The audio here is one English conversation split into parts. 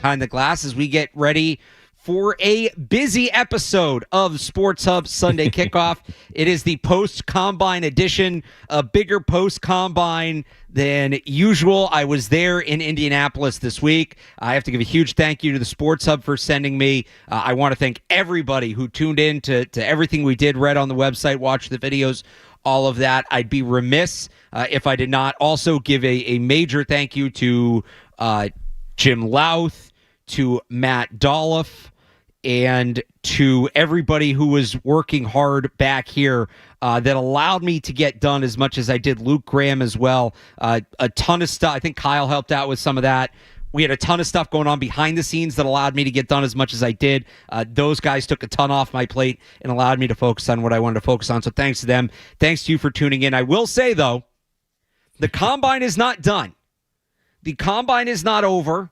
behind the glass as we get ready for a busy episode of Sports Hub Sunday Kickoff. It is the post-combine edition, a bigger post-combine than usual. I was there in Indianapolis this week. I have to give a huge thank you to the Sports Hub for sending me. I want to thank everybody who tuned in to everything we did, read on the website, watched the videos, all of that. I'd be remiss if I did not also give a major thank you to Jim Louth, to Matt Dolph, and to everybody who was working hard back here that allowed me to get done as much as I did. Luke Graham as well. A ton of stuff. I think Kyle helped out with some of that. We had a ton of stuff going on behind the scenes that allowed me to get done as much as I did. Those guys took a ton off my plate and allowed me to focus on what I wanted to focus on. So thanks to them. Thanks to you for tuning in. I will say, though, the Combine is not done. The Combine is not over.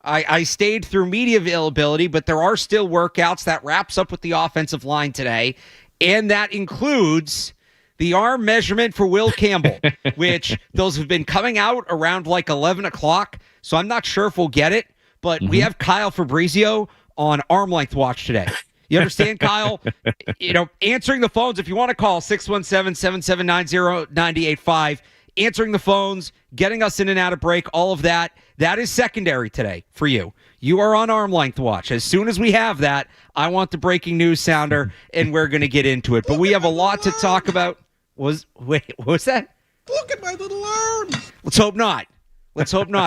I stayed through media availability, but there are still workouts. That wraps up with the offensive line today, and that includes the arm measurement for Will Campbell, which those have been coming out around like 11 o'clock, so I'm not sure if we'll get it, but we have Kyle Fabrizio on Arm Length Watch today. You understand, Kyle? Answering the phones. If you want to call 617-779-0985, answering the phones, getting us in and out of break, all of that. That is secondary today for you. You are on Arm Length Watch. As soon as we have that, I want the breaking news sounder, and we're going to get into it. But we have a lot to talk about. What was that? Look at my little arms. Let's hope not.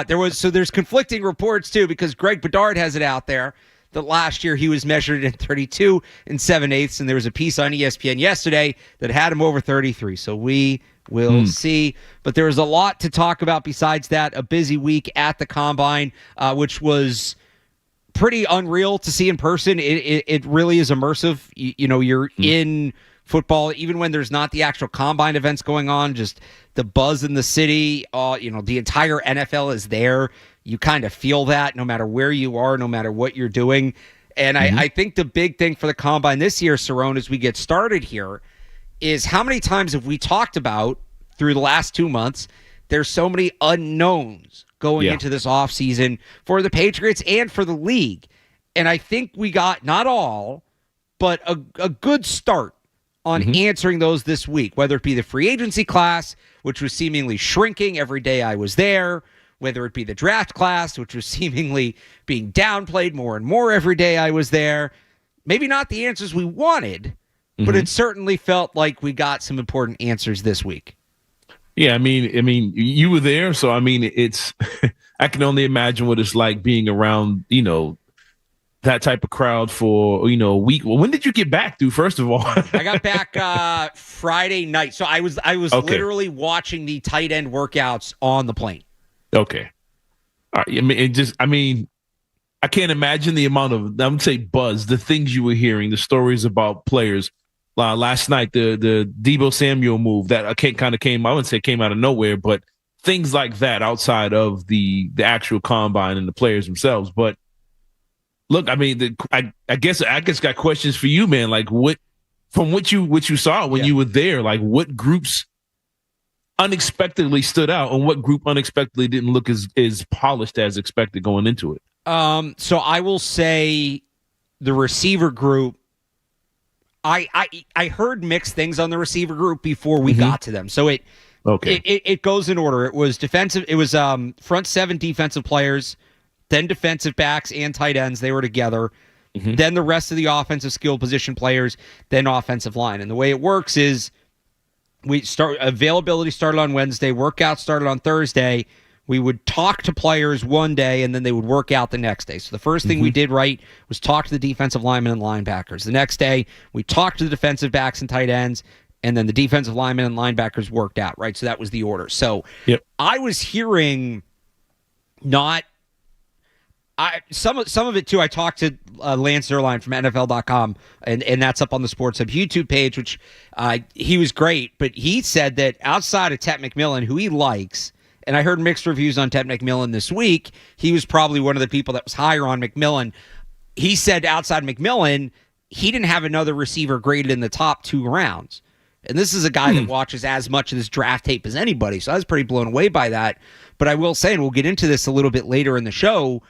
There's conflicting reports, too, because Greg Bedard has it out there that last year he was measured in 32 7/8, and there was a piece on ESPN yesterday that had him over 33. So we will see. But there was a lot to talk about besides that. A busy week at the Combine, which was pretty unreal to see in person. It really is immersive. You're in football, even when there's not the actual Combine events going on, just the buzz in the city, the entire NFL is there. You kind of feel that no matter where you are, no matter what you're doing. And I think the big thing for the Combine this year, Cerrone, as we get started here, is how many times have we talked about through the last 2 months, there's so many unknowns going into this offseason for the Patriots and for the league. And I think we got, not all, but a good start on answering those this week, whether it be the free agency class, which was seemingly shrinking every day I was there, whether it be the draft class, which was seemingly being downplayed more and more every day I was there. Maybe not the answers we wanted, but it certainly felt like we got some important answers this week. Yeah, I mean, you were there, so it's. I can only imagine what it's like being around, that type of crowd for a week. Well, when did you get back, dude? First of all, I got back Friday night, so I was literally watching the tight end workouts on the plane. Okay, all right. I can't imagine the amount of, I would say, buzz, the things you were hearing, the stories about players. Last night, the Deebo Samuel move that kind of came, I wouldn't say came out of nowhere, but things like that outside of the actual Combine and the players themselves. But look, I guess got questions for you, man. Like what you saw when you were there, like what groups unexpectedly stood out and what group unexpectedly didn't look as polished as expected going into it? So I will say the receiver group, I heard mixed things on the receiver group before we got to them. So it goes in order. It was defensive. It was front seven defensive players, then defensive backs and tight ends. They were together. Then the rest of the offensive skill position players, then offensive line. And the way it works is availability started on Wednesday, workout started on Thursday. We would talk to players one day, and then they would work out the next day. So the first thing we did was talk to the defensive linemen and linebackers. The next day, we talked to the defensive backs and tight ends, and then the defensive linemen and linebackers worked out, right? So that was the order. So I was hearing some of it, too. I talked to Lance Zierlein from NFL.com, and that's up on the Sports Hub YouTube page, which he was great. But he said that outside of Ted McMillan, who he likes, and I heard mixed reviews on Ted McMillan this week. He was probably one of the people that was higher on McMillan. He said outside McMillan, he didn't have another receiver graded in the top 2 rounds. And this is a guy that watches as much of this draft tape as anybody, so I was pretty blown away by that. But I will say, and we'll get into this a little bit later in the show,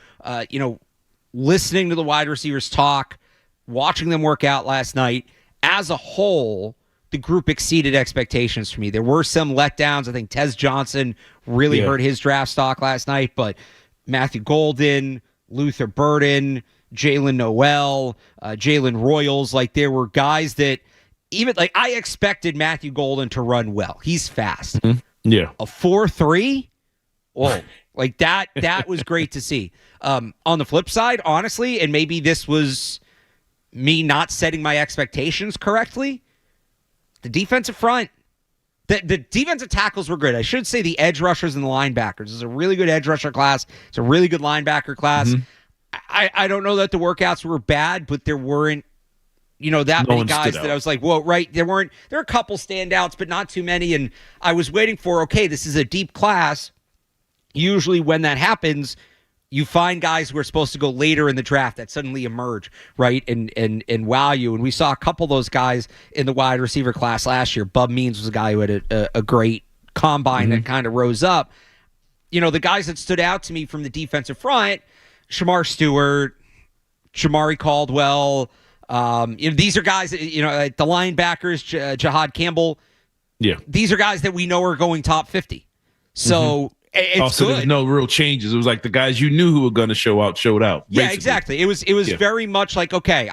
listening to the wide receivers talk, watching them work out last night, as a whole, the group exceeded expectations for me. There were some letdowns. I think Tez Johnson really hurt his draft stock last night, but Matthew Golden, Luther Burden, Jalen Noel, Jalen Royals, like there were guys that even like I expected Matthew Golden to run well. He's fast. Mm-hmm. Yeah. A 4.3? Whoa. Like that was great to see. On the flip side, honestly, and maybe this was me not setting my expectations correctly, the defensive front, the defensive tackles were good. I should say the edge rushers and the linebackers. It's a really good edge rusher class. It's a really good linebacker class. Mm-hmm. I don't know that the workouts were bad, but there weren't, that many guys that I was like, whoa, right. There are a couple standouts, but not too many. And I was waiting for, okay, this is a deep class. Usually when that happens, you find guys who are supposed to go later in the draft that suddenly emerge, right, and wow you. And we saw a couple of those guys in the wide receiver class last year. Bub Means was a guy who had a great combine that kind of rose up. The guys that stood out to me from the defensive front, Shamar Stewart, Jamari Caldwell, these are guys, like the linebackers, Jahad Campbell. Yeah. These are guys that we know are going top 50. So it's also good. There's no real changes. It was like the guys you knew who were going to show out showed out. Yeah, basically. exactly. It was very much like, okay,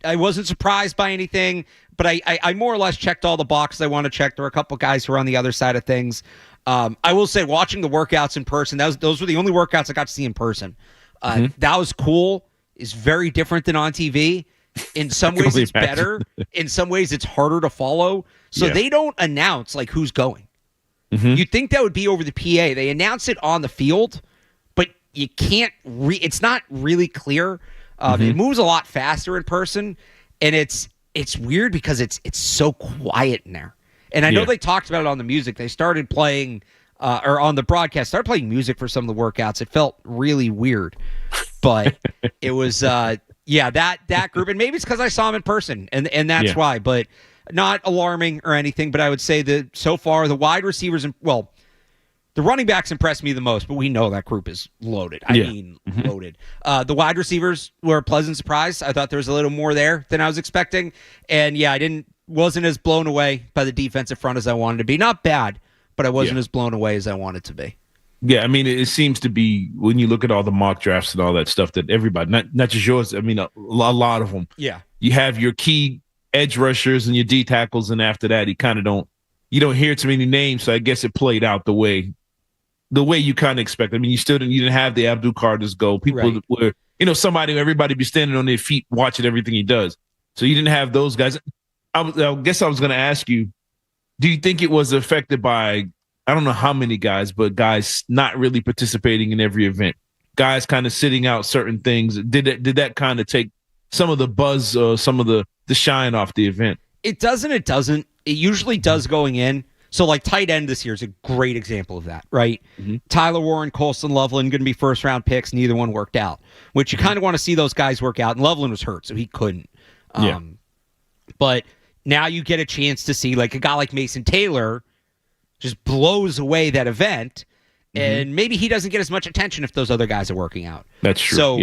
I wasn't surprised by anything, but I more or less checked all the boxes I want to check. There were a couple guys who were on the other side of things. I will say, watching the workouts in person, those were the only workouts I got to see in person. That was cool. It's very different than on TV. In some ways, it's better. In some ways, it's harder to follow. So they don't announce like who's going. You'd think that would be over the PA. They announce it on the field, but you can't. It's not really clear. It moves a lot faster in person, and it's weird because it's so quiet in there. And I know they talked about it on the music. They started playing, or on the broadcast, started playing music for some of the workouts. It felt really weird, but it was, that group. And maybe it's because I saw them in person, and that's why. But not alarming or anything. But I would say that so far the wide receivers, the running backs impressed me the most. But we know that group is loaded. I mean, loaded. The wide receivers were a pleasant surprise. I thought there was a little more there than I was expecting. And wasn't as blown away by the defensive front as I wanted to be. Not bad, but I wasn't as blown away as I wanted to be. Yeah, I mean, it seems to be, when you look at all the mock drafts and all that stuff, that everybody, not just yours, I mean, a lot of them. Yeah. You have your key edge rushers and your D tackles, and after that, you don't hear too many names, so I guess it played out the way you kind of expect. I mean, you didn't have the Abdul Carters go. People were, everybody be standing on their feet watching everything he does. So you didn't have those guys. I guess I was going to ask you, do you think it was affected by, I don't know how many guys, but guys not really participating in every event, guys kind of sitting out certain things? Did that kind of take some of the buzz, some of the shine off the event? It doesn't. It usually does going in. So like tight end this year is a great example of that, right? Tyler Warren, Colston Loveland going to be first round picks. Neither one worked out, which you kind of want to see those guys work out. And Loveland was hurt, so he couldn't. But now you get a chance to see like a guy like Mason Taylor just blows away that event, and maybe he doesn't get as much attention if those other guys are working out. That's true. So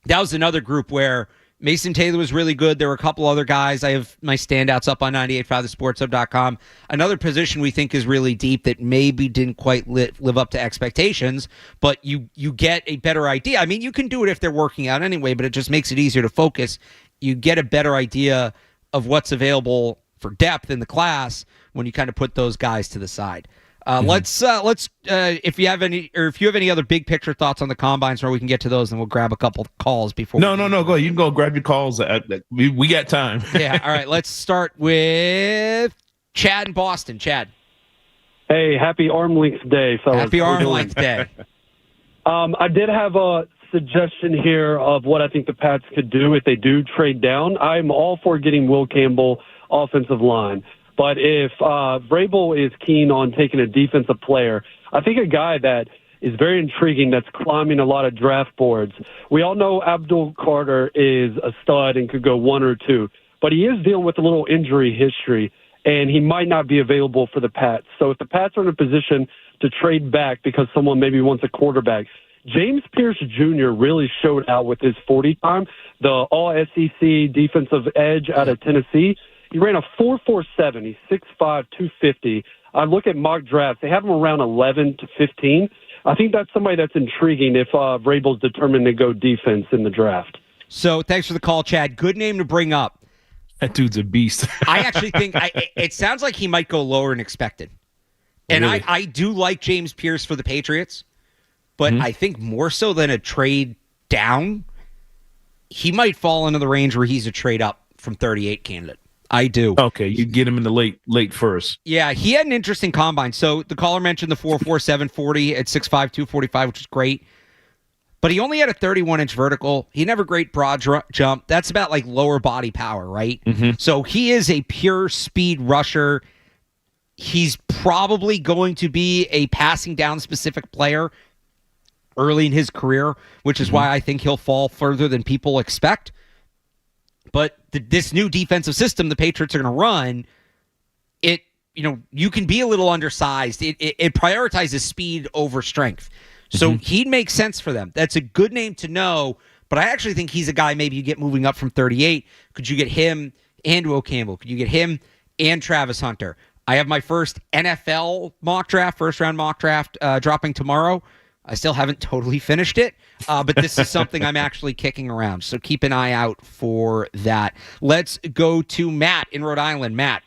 that was another group where Mason Taylor was really good. There were a couple other guys. I have my standouts up on 98.5thesportshub.com. Another position we think is really deep that maybe didn't quite live up to expectations, but you get a better idea. I mean, you can do it if they're working out anyway, but it just makes it easier to focus. You get a better idea of what's available for depth in the class when you kind of put those guys to the side. Let's if you have any other big picture thoughts on the combines, or we can get to those, and we'll grab a couple calls before. No. Go ahead. You can go grab your calls. We got time. Yeah. All right. Let's start with Chad in Boston. Chad. Hey, happy arm length day, fellas. Happy arm length day. I did have a suggestion here of what I think the Pats could do if they do trade down. I'm all for getting Will Campbell offensive line. But if Vrabel is keen on taking a defensive player, I think a guy that is very intriguing that's climbing a lot of draft boards. We all know Abdul Carter is a stud and could go 1 or 2, but he is dealing with a little injury history, and he might not be available for the Pats. So if the Pats are in a position to trade back because someone maybe wants a quarterback, James Pierce Jr. really showed out with his 40 time, the all-SEC defensive edge out of Tennessee. He ran a 4.47. He's 6'5", 250. I look at mock drafts. They have him around 11 to 15. I think that's somebody that's intriguing if Vrabel's determined to go defense in the draft. So thanks for the call, Chad. Good name to bring up. That dude's a beast. I actually think it sounds like he might go lower than expected. And really? I do like James Pierce for the Patriots, but I think more so than a trade down, he might fall into the range where he's a trade up from 38 candidate. I do. Okay, you get him in the late first. Yeah, he had an interesting combine. So the caller mentioned the 4.47 40 at 6'5", 245, which is great. But he only had a 31-inch vertical. He never great broad jump. That's about like lower body power, right? So he is a pure speed rusher. He's probably going to be a passing down specific player early in his career, which is why I think he'll fall further than people expect. But this new defensive system the Patriots are going to run, you can be a little undersized. It prioritizes speed over strength. So he'd make sense for them. That's a good name to know, but I actually think he's a guy maybe you get moving up from 38. Could you get him and Will Campbell? Could you get him and Travis Hunter? I have my first NFL mock draft, first-round mock draft, dropping tomorrow. I still haven't totally finished it, but this is something I'm actually kicking around, so keep an eye out for that. Let's go to Matt in Rhode Island. Matt.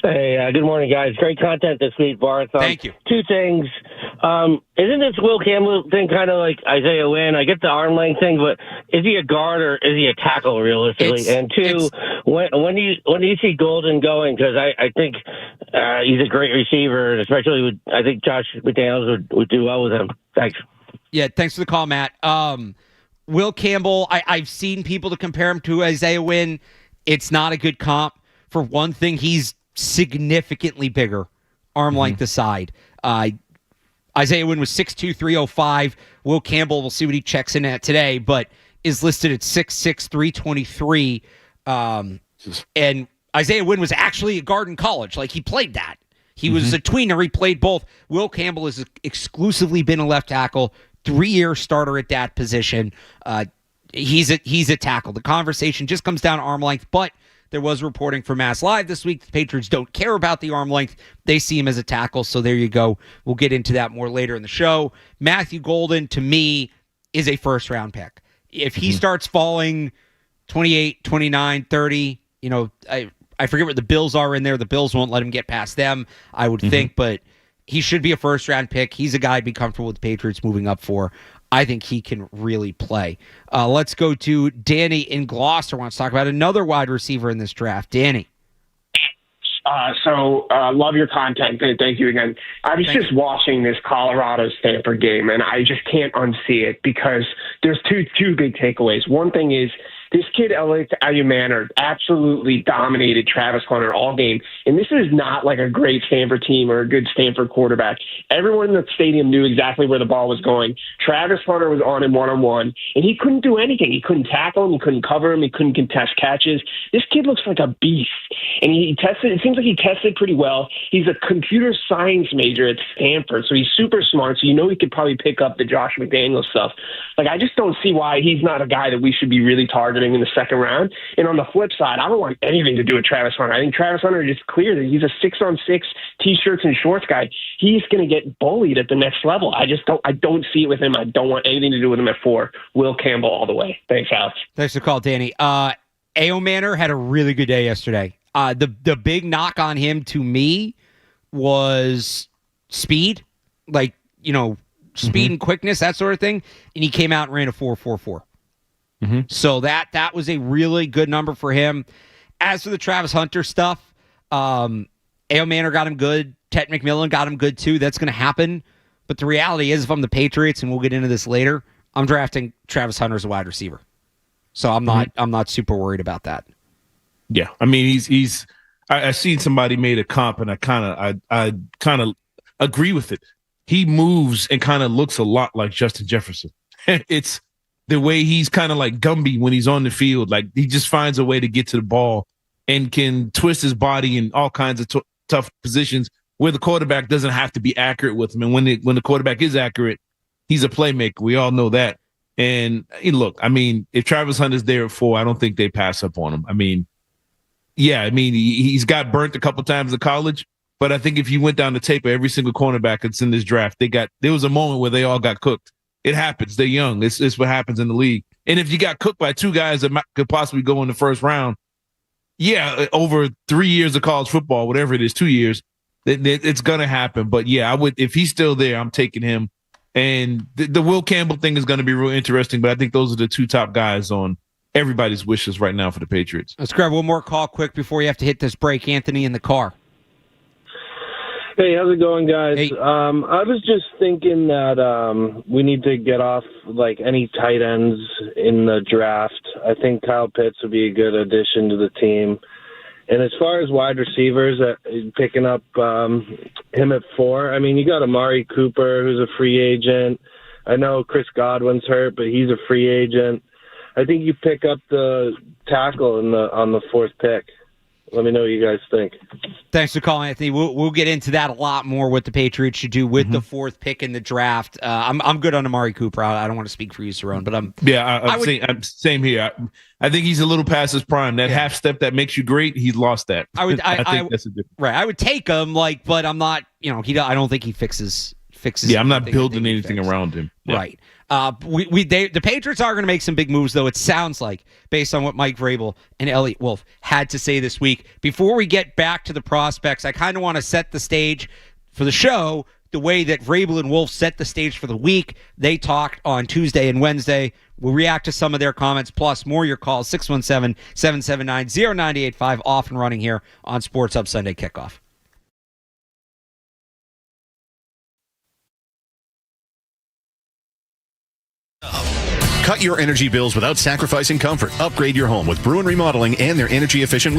Hey, good morning, guys. Great content this week, Barth. Thank you. Two things. Isn't this Will Campbell thing kind of like Isaiah Wynn? I get the arm length thing, but is he a guard or is he a tackle realistically? And two, when do you see Golden going? Because I think he's a great receiver, especially I think Josh McDaniels would do well with him. Thanks. Yeah, thanks for the call, Matt. Will Campbell, I've seen people to compare him to Isaiah Wynn. It's not a good comp. For one thing, he's significantly bigger, arm length aside. Isaiah Wynn was 6'2", 305. Will Campbell, we'll see what he checks in at today, but is listed at 6'6", 323. And Isaiah Wynn was actually a guard in college. Like, he played that. He was a tweener. He played both. Will Campbell has exclusively been a left tackle, 3-year starter at that position. He's a tackle. The conversation just comes down to arm length, but there was reporting from Mass Live this week. The Patriots don't care about the arm length. They see him as a tackle, so there you go. We'll get into that more later in the show. Matthew Golden, to me, is a first-round pick. If he starts falling 28, 29, 30, I forget what the Bills are in there. The Bills won't let him get past them, I would think, but he should be a first-round pick. He's a guy I'd be comfortable with the Patriots moving up for. I think he can really play. Let's go to Danny in Gloucester. Wants to talk about another wide receiver in this draft. Danny. Love your content. Thank you again. I was just watching this Colorado-Stanford game, and I just can't unsee it because there's two big takeaways. One thing is this kid, Alex Ayumanor, absolutely dominated Travis Hunter all game. And this is not like a great Stanford team or a good Stanford quarterback. Everyone in the stadium knew exactly where the ball was going. Travis Hunter was on him one-on-one, and he couldn't do anything. He couldn't tackle him. He couldn't cover him. He couldn't contest catches. This kid looks like a beast. And it seems like he tested pretty well. He's a computer science major at Stanford, so he's super smart. So he could probably pick up the Josh McDaniels stuff. Like, I just don't see why he's not a guy that we should be really targeting in the second round. And on the flip side, I don't want anything to do with Travis Hunter. I think Travis Hunter is clear that he's a 6-on-6 T-shirts and shorts guy. He's going to get bullied at the next level. I don't see it with him. I don't want anything to do with him at 4. Will Campbell all the way. Thanks, Alex. Thanks for the call, Danny. Ayumanor had a really good day yesterday. The big knock on him to me was speed, speed and quickness, that sort of thing. And he came out and ran a 4.44. So that was a really good number for him. As for the Travis Hunter stuff, Ayumanor got him good. Tet McMillan got him good too. That's going to happen. But the reality is, if I'm the Patriots, and we'll get into this later, I'm drafting Travis Hunter as a wide receiver. So I'm not super worried about that. Yeah, I mean I seen somebody made a comp, and I kind of agree with it. He moves and kind of looks a lot like Justin Jefferson. It's the way he's kind of like Gumby when he's on the field. Like, he just finds a way to get to the ball and can twist his body in all kinds of tough positions where the quarterback doesn't have to be accurate with him. And when the quarterback is accurate, He's a playmaker. We all know that. And look, I mean, if Travis Hunter's there at 4, I don't think they pass up on him. I mean, he's got burnt a couple times in college, but I think if you went down the tape of every single cornerback that's in this draft, there was a moment where they all got cooked. It happens. They're young. It's what happens in the league. And if you got cooked by 2 guys that could possibly go in the first round, over 3 years of college football, whatever it is, 2 years, it's going to happen. But I would, if he's still there, I'm taking him. And the Will Campbell thing is going to be real interesting, but I think those are the 2 top guys on everybody's wishes right now for the Patriots. Let's grab one more call quick before you have to hit this break. Anthony in the car. Hey, how's it going, guys? Hey. I was just thinking that we need to get off any tight ends in the draft. I think Kyle Pitts would be a good addition to the team. And as far as wide receivers, picking up him at 4, I mean, you got Amari Cooper, who's a free agent. I know Chris Godwin's hurt, but he's a free agent. I think you pick up the tackle on the 4th pick. Let me know what you guys think. Thanks for calling, Anthony. We'll get into that a lot more, what the Patriots should do with the 4th pick in the draft. I'm good on Amari Cooper. I don't want to speak for you, Cerrone, but I'm same here. I think he's a little past his prime. That half step that makes you great, he's lost that. I think that's a difference. Right. I would take him, but I'm not. I don't think he fixes. Yeah, I'm not building anything around him. Yeah. Right. The Patriots are going to make some big moves, though, it sounds like, based on what Mike Vrabel and Elliot Wolf had to say this week. Before we get back to the prospects, I kind of want to set the stage for the show the way that Vrabel and Wolf set the stage for the week. They talked on Tuesday and Wednesday. We'll react to some of their comments, plus more your calls, 617-779-0985, off and running here on Sports Hub Sunday Kickoff. Cut your energy bills without sacrificing comfort. Upgrade your home with Bruin Remodeling and their energy-efficient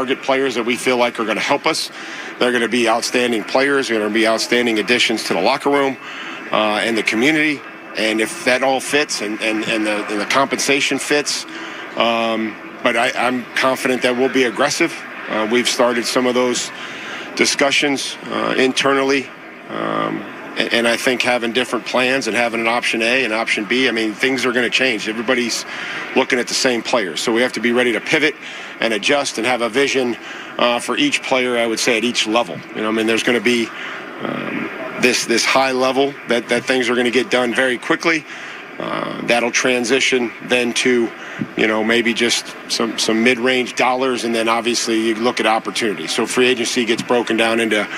target players that we feel like are going to help us. They're going to be outstanding players. They're going to be outstanding additions to the locker room and the community. And if that all fits and the compensation fits, but I'm confident that we'll be aggressive. We've started some of those discussions internally. And I think having different plans and having an option A and option B, I mean, things are going to change. Everybody's looking at the same players. So we have to be ready to pivot and adjust and have a vision for each player, I would say, at each level. You know, I mean, there's going to be this high level that things are going to get done very quickly. That'll transition then to, you know, maybe just some mid-range dollars, and then obviously you look at opportunity. So free agency gets broken down into,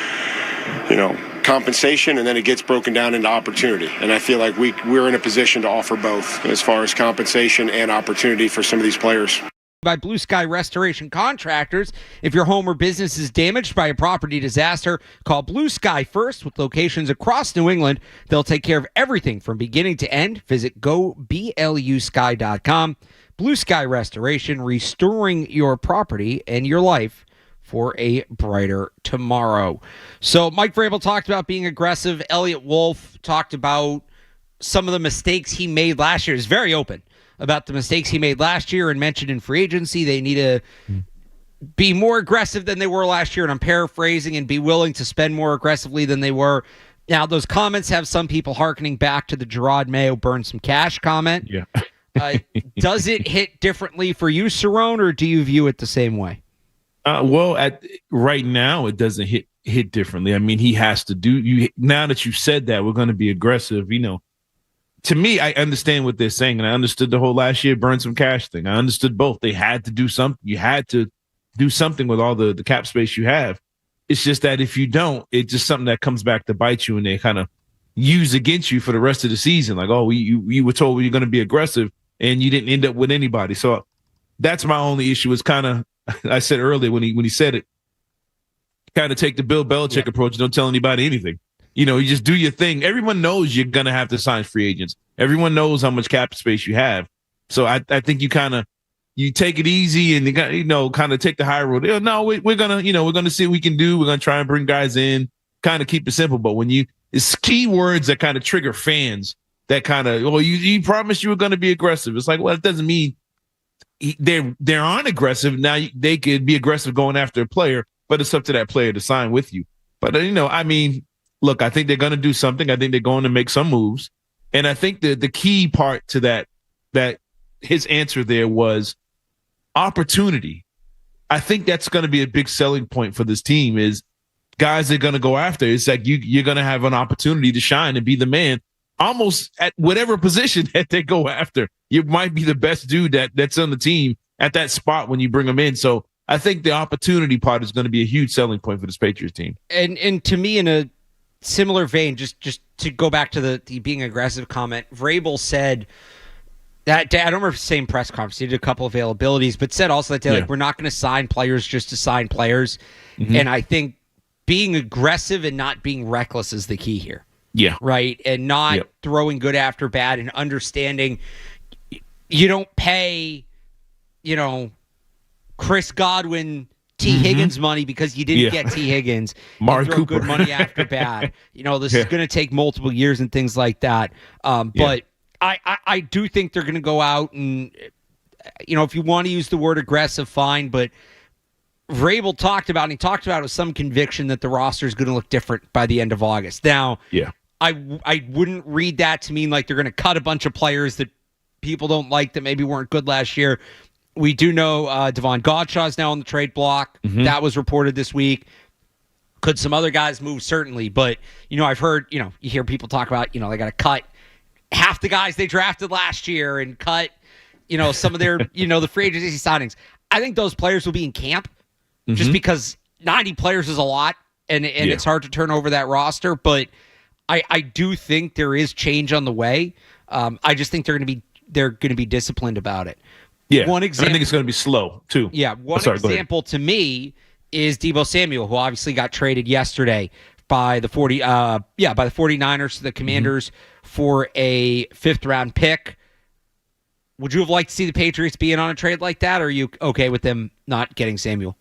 you know, compensation, and then it gets broken down into opportunity. And I feel like we're in a position to offer both as far as compensation and opportunity for some of these players. By Blue Sky Restoration Contractors. If your home or business is damaged by a property disaster, call Blue Sky first. With locations across New England, they'll take care of everything from beginning to end. Visit goblusky.com. Blue Sky Restoration, restoring your property and your life for a brighter tomorrow. So Mike Vrabel talked about being aggressive. Elliott Wolf talked about some of the mistakes he made last year. He's very open about the mistakes he made last year and mentioned in free agency. They need to be more aggressive than they were last year, and I'm paraphrasing, and be willing to spend more aggressively than they were. Now, those comments have some people hearkening back to the Gerard Mayo burn some cash comment. Yeah. Does it hit differently for you, Cerrone, or do you view it the same way? Well, right now, it doesn't hit differently. I mean, he has to do. Now that you've said that, we're going to be aggressive. You know, to me, I understand what they're saying, and I understood the whole last year burn some cash thing. I understood both. They had to do something. You had to do something with all the cap space you have. It's just that if you don't, it's just something that comes back to bite you, and they kind of use against you for the rest of the season. Like, oh, you were told you're going to be aggressive, and you didn't end up with anybody. So that's my only issue. Is kind of, I said earlier when he said it, kind of take the Bill Belichick approach. Don't tell anybody anything. You know, you just do your thing. Everyone knows you're going to have to sign free agents. Everyone knows how much cap space you have. So I think you take it easy and kind of take the high road. No, we're going to see what we can do. We're going to try and bring guys in, kind of keep it simple. But when it's key words that kind of trigger fans that kind of, you promised you were going to be aggressive. It's like, well, it doesn't mean they aren't aggressive. Now they could be aggressive going after a player, but it's up to that player to sign with you. But, I mean, look, I think they're going to do something. I think they're going to make some moves. And I think the key part to that his answer there was opportunity. I think that's going to be a big selling point for this team is guys they're going to go after. It's like you're going to have an opportunity to shine and be the man almost at whatever position that they go after. You might be the best dude that's on the team at that spot when you bring them in. So I think the opportunity part is going to be a huge selling point for this Patriots team. And to me, in a similar vein, just to go back to the being aggressive comment, Vrabel said that day, I don't remember if it's the same press conference, he did a couple availabilities, but said also that day, like, we're not going to sign players just to sign players. Mm-hmm. And I think being aggressive and not being reckless is the key here. Yeah. Right? And not throwing good after bad, and understanding you don't pay, Chris Godwin T. Higgins money because you didn't get T. Higgins. Mark throw Cooper. Good money after bad. This is going to take multiple years and things like that. But I do think they're going to go out and, if you want to use the word aggressive, fine. But Vrabel talked about it with some conviction that the roster is going to look different by the end of August. Now, I wouldn't read that to mean like they're going to cut a bunch of players that people don't like that maybe weren't good last year. We do know Devon Gottschall is now on the trade block. Mm-hmm. That was reported this week. Could some other guys move? Certainly. But, I've heard, you hear people talk about, they got to cut half the guys they drafted last year and cut, some of their, the free agency signings. I think those players will be in camp just because 90 players is a lot and it's hard to turn over that roster. But I do think there is change on the way. I just think they're going to be disciplined about it. Yeah, one example, I think it's going to be slow too. Yeah, example to me is Deebo Samuel, who obviously got traded yesterday by the 49ers to the Commanders for a 5th round pick. Would you have liked to see the Patriots be in on a trade like that, or are you okay with them not getting Samuel?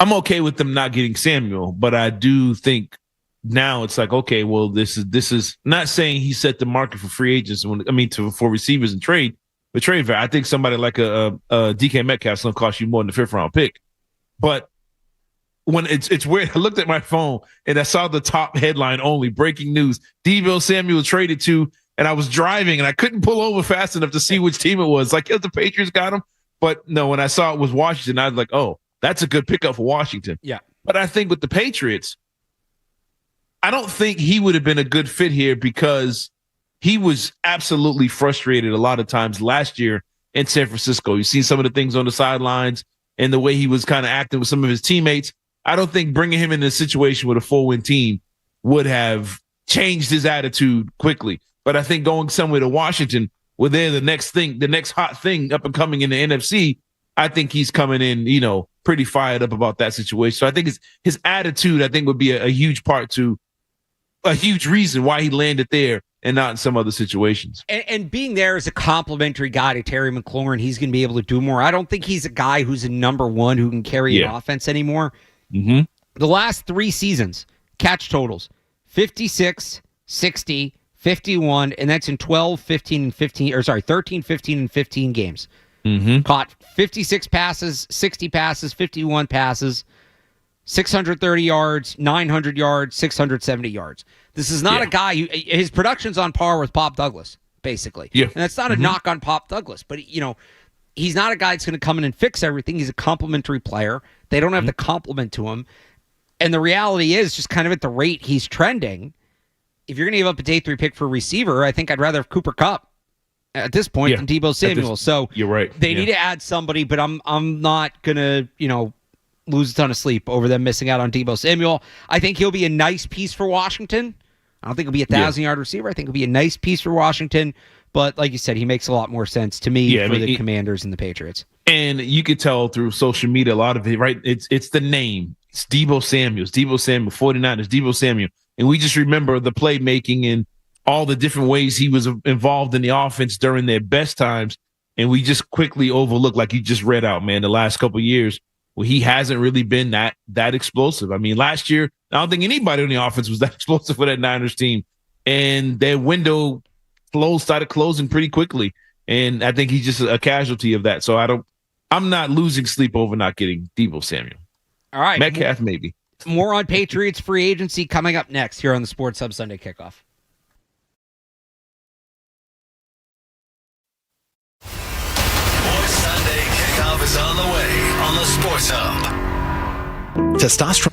I'm okay with them not getting Samuel, but I do think now it's like, okay, well, this is not saying he set the market for free agents. For receivers and trade, but trade value. I think somebody like a DK Metcalf's going to cost you more than the 5th round pick. But when it's weird, I looked at my phone and I saw the top headline only: breaking news: Deebo Samuel traded to. And I was driving and I couldn't pull over fast enough to see which team it was. Like, the Patriots got him. But no, when I saw it was Washington, I was like, oh, that's a good pickup for Washington. Yeah. But I think with the Patriots, I don't think he would have been a good fit here because he was absolutely frustrated a lot of times last year in San Francisco. You see some of the things on the sidelines and the way he was kind of acting with some of his teammates. I don't think bringing him in a situation with a 4-win team would have changed his attitude quickly. But I think going somewhere to Washington, where they're the next hot thing up and coming in the NFC, I think he's coming in, pretty fired up about that situation. So I think his attitude, I think, would be a huge part to a huge reason why he landed there and not in some other situations. And being there as a complimentary guy to Terry McLaurin, he's going to be able to do more. I don't think he's a guy who's a number one who can carry an offense anymore. Mm-hmm. The last 3 seasons, catch totals, 56, 60, 51, and that's in 13, 15, and 15 games. Mm-hmm. Caught 56 passes, 60 passes, 51 passes, 630 yards, 900 yards, 670 yards. This is not a guy who, his production's on par with Pop Douglas, basically. Yeah. And that's not a knock on Pop Douglas, but, he's not a guy that's going to come in and fix everything. He's a complimentary player. They don't have the compliment to him. And the reality is, just kind of at the rate he's trending, if you're going to give up a day 3 pick for a receiver, I think I'd rather have Cooper Kupp at this point than Deebo Samuel. So you're right. They need to add somebody, but I'm not going to, lose a ton of sleep over them missing out on Deebo Samuel. I think he'll be a nice piece for Washington. I don't think he'll be a 1,000-yard receiver. I think he'll be a nice piece for Washington. But like you said, he makes a lot more sense to me the Commanders and the Patriots. And you could tell through social media a lot of it, right? It's the name. It's Deebo Samuel. 49ers, Deebo Samuel. And we just remember the playmaking and all the different ways he was involved in the offense during their best times. And we just quickly overlook, like you just read out, man, the last couple of years where he hasn't really been that explosive. I mean, last year, I don't think anybody on the offense was that explosive for that Niners team. And their window started closing pretty quickly. And I think he's just a casualty of that. So I'm not losing sleep over not getting Deebo Samuel. All right. Metcalf, maybe. More on Patriots free agency coming up next here on the Sports Hub Sunday Kickoff. More Sunday Kickoff is on the way on the Sports Hub. Testosterone.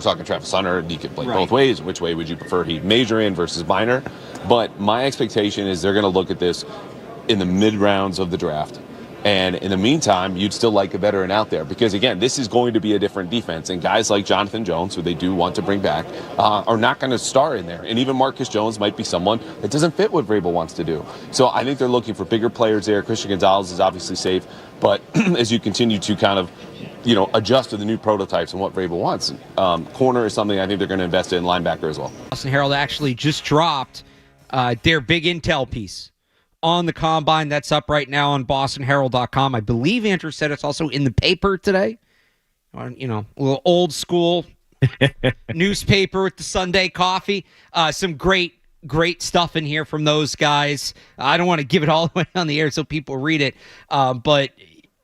talking Travis Hunter, he could play both ways. Which way would you prefer he major in versus minor? But my expectation is they're going to look at this in the mid rounds of the draft. And in the meantime, you'd still like a veteran out there because, again, this is going to be a different defense. And guys like Jonathan Jones, who they do want to bring back, are not going to star in there. And even Marcus Jones might be someone that doesn't fit what Vrabel wants to do. So I think they're looking for bigger players there. Christian Gonzalez is obviously safe. But as you continue to kind of, adjust to the new prototypes and what Vrabel wants, corner is something I think they're going to invest in, linebacker as well. Boston Herald actually just dropped their big intel piece on the Combine. That's up right now on bostonherald.com. I believe Andrew said it's also in the paper today. A little old school newspaper with the Sunday coffee. Some great stuff in here from those guys. I don't want to give it all away on the air so people read it, but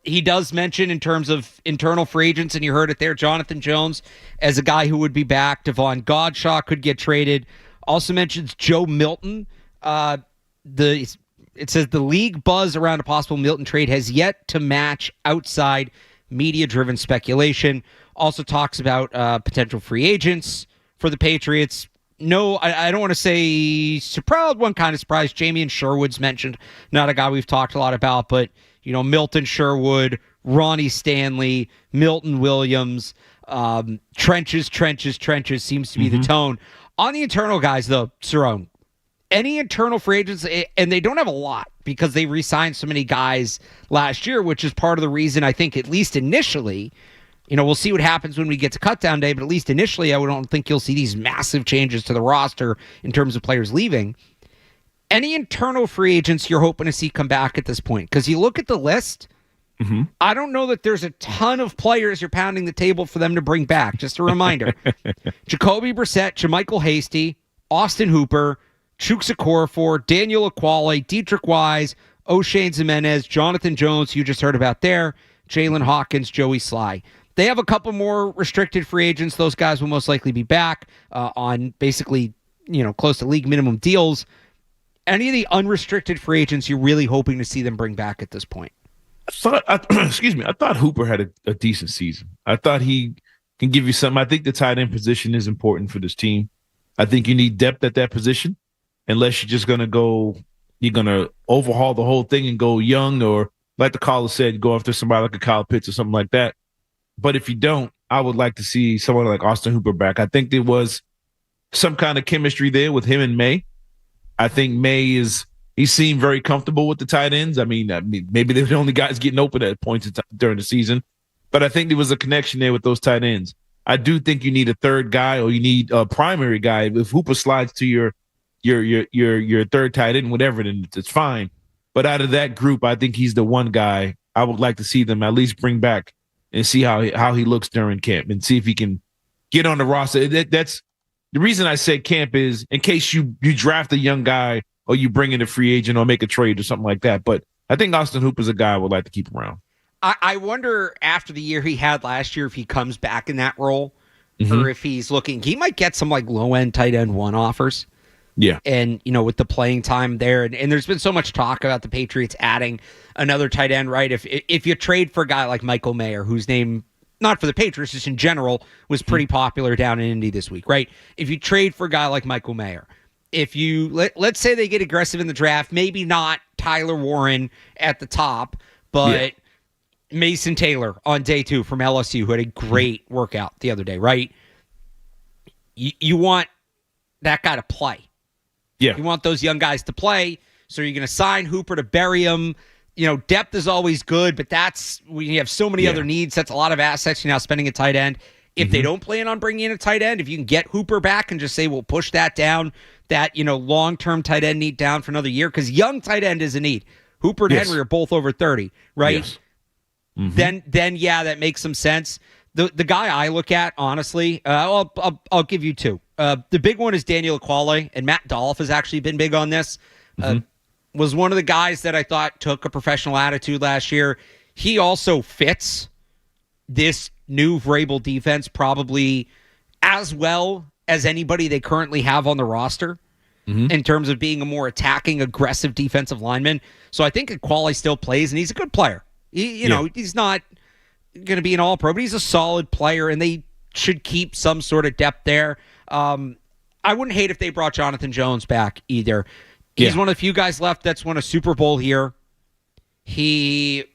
he does mention in terms of internal free agents, and you heard it there, Jonathan Jones as a guy who would be back. Devon Godshaw could get traded. Also mentions Joe Milton. It says the league buzz around a possible Milton trade has yet to match outside media-driven speculation. Also talks about potential free agents for the Patriots. No, I don't want to say surprised. One kind of surprised. Jamie and Sherwood's mentioned. Not a guy we've talked a lot about, but Milton Sherwood, Ronnie Stanley, Milton Williams, trenches seems to be the tone. On the internal guys, though, Cerrone, any internal free agents, and they don't have a lot because they re-signed so many guys last year, which is part of the reason I think, at least initially, we'll see what happens when we get to cutdown day, but at least initially, I don't think you'll see these massive changes to the roster in terms of players leaving. Any internal free agents you're hoping to see come back at this point? Because you look at the list, I don't know that there's a ton of players you're pounding the table for them to bring back. Just a reminder. Jacoby Brissett, JaMychal Hasty, Austin Hooper, Chuks Okorafor, Daniel Ekuale, Dietrich Wise, O'Shane Jimenez, Jonathan Jones, you just heard about there, Jalen Hawkins, Joey Sly. They have a couple more restricted free agents. Those guys will most likely be back on basically, close to league minimum deals. Any of the unrestricted free agents you're really hoping to see them bring back at this point? I thought Hooper had a decent season. I thought he can give you something. I think the tight end position is important for this team. I think you need depth at that position. Unless you're just going to overhaul the whole thing and go young, or like the caller said, go after somebody like a Kyle Pitts or something like that. But if you don't, I would like to see someone like Austin Hooper back. I think there was some kind of chemistry there with him and May. I think he seemed very comfortable with the tight ends. I mean, maybe they're the only guys getting open at points during the season, but I think there was a connection there with those tight ends. I do think you need a third guy, or you need a primary guy. If Hooper slides to your third tight end, whatever, then it's fine. But out of that group, I think he's the one guy I would like to see them at least bring back and see how he looks during camp and see if he can get on the roster. That's the reason I say camp is in case you draft a young guy or you bring in a free agent or make a trade or something like that. But I think Austin Hooper's a guy I would like to keep around. I wonder after the year he had last year if he comes back in that role or if he's looking. He might get some like low-end tight end one offers. Yeah. And, with the playing time there, and there's been so much talk about the Patriots adding another tight end, right? If you trade for a guy like Michael Mayer, whose name, not for the Patriots, just in general, was pretty popular down in Indy this week, right? If you trade for a guy like Michael Mayer, if you, let's say they get aggressive in the draft, maybe not Tyler Warren at the top, but Mason Taylor on day 2 from LSU, who had a great workout the other day, right? You want that guy to play. Yeah. You want those young guys to play, so you're going to sign Hooper to bury him. Depth is always good, but that's when you have so many other needs. That's a lot of assets you're now spending a tight end. If they don't plan on bringing in a tight end, if you can get Hooper back and just say, we'll push that down, that long-term tight end need down for another year, because young tight end is a need. Hooper and Henry are both over 30, right? Yes. Then that makes some sense. The guy I look at, honestly, I'll give you two. The big one is Daniel Ekuale, and Matt Dolph has actually been big on this. Was one of the guys that I thought took a professional attitude last year. He also fits this new Vrabel defense probably as well as anybody they currently have on the roster in terms of being a more attacking, aggressive defensive lineman. So I think Ekuale still plays, and he's a good player. He's not going to be an all-pro, but he's a solid player, and they should keep some sort of depth there. I wouldn't hate if they brought Jonathan Jones back either. He's one of the few guys left that's won a Super Bowl here. He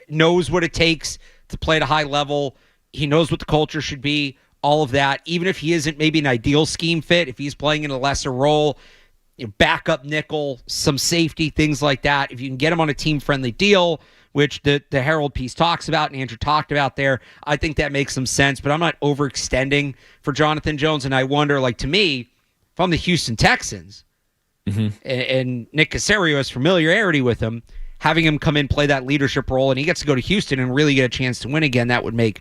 knows what it takes to play at a high level. He knows what the culture should be, all of that. Even if he isn't maybe an ideal scheme fit, if he's playing in a lesser role, backup nickel, some safety, things like that. If you can get him on a team-friendly deal, which the Herald piece talks about and Andrew talked about there, I think that makes some sense. But I'm not overextending for Jonathan Jones, and I wonder, to me, if I'm the Houston Texans, and Nick Caserio has familiarity with him, having him come in, play that leadership role, and he gets to go to Houston and really get a chance to win again, that would make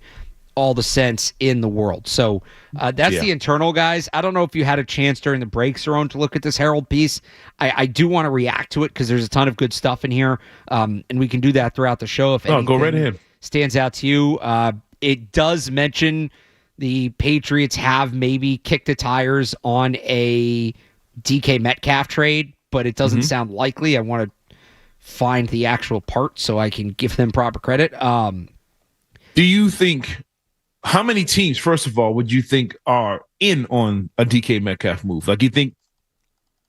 all the sense in the world. So that's the internal, guys. I don't know if you had a chance during the break, Cerrone, to look at this Herald piece. I do want to react to it because there's a ton of good stuff in here, and we can do that throughout the show if anything go right ahead. Stands out to you. It does mention the Patriots have maybe kicked the tires on a DK Metcalf trade, but it doesn't sound likely. I want to find the actual part so I can give them proper credit. Do you think, how many teams, first of all, would you think are in on a DK Metcalf move? You think,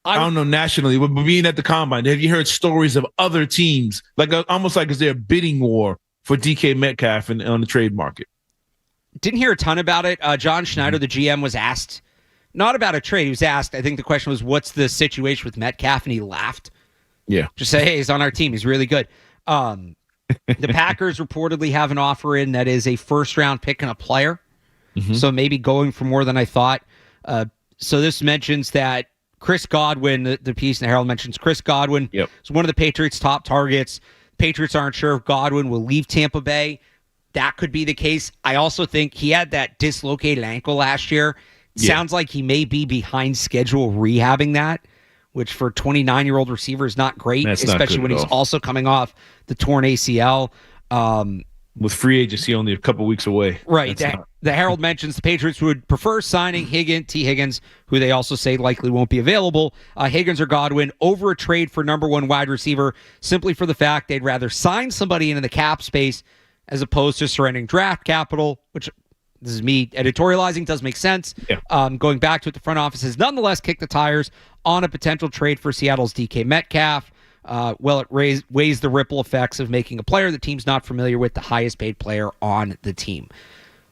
I don't know, nationally, but being at the Combine, have you heard stories of other teams, almost like is there a bidding war for DK Metcalf on the trade market? Didn't hear a ton about it. John Schneider, the GM, was asked, not about a trade, he was asked, I think the question was, what's the situation with Metcalf? And he laughed. Yeah. Just say, hey, he's on our team. He's really good. The Packers reportedly have an offer in that is a first-round pick and a player. So maybe going for more than I thought. So this mentions that Chris Godwin, the piece in the Herald mentions Chris Godwin is one of the Patriots' top targets. Patriots aren't sure if Godwin will leave Tampa Bay. That could be the case. I also think he had that dislocated ankle last year. Sounds like he may be behind schedule rehabbing that, which for a 29-year-old receiver is not great, especially when he's also coming off the torn ACL. With free agency only a couple weeks away. Right. The Herald mentions the Patriots would prefer signing T. Higgins, who they also say likely won't be available, Higgins or Godwin, over a trade for number one wide receiver, simply for the fact they'd rather sign somebody into the cap space as opposed to surrendering draft capital, which, this is me editorializing, does make sense. Going back to it, the front office has nonetheless kicked the tires on a potential trade for Seattle's DK Metcalf. It weighs the ripple effects of making a player the team's not familiar with the highest paid player on the team.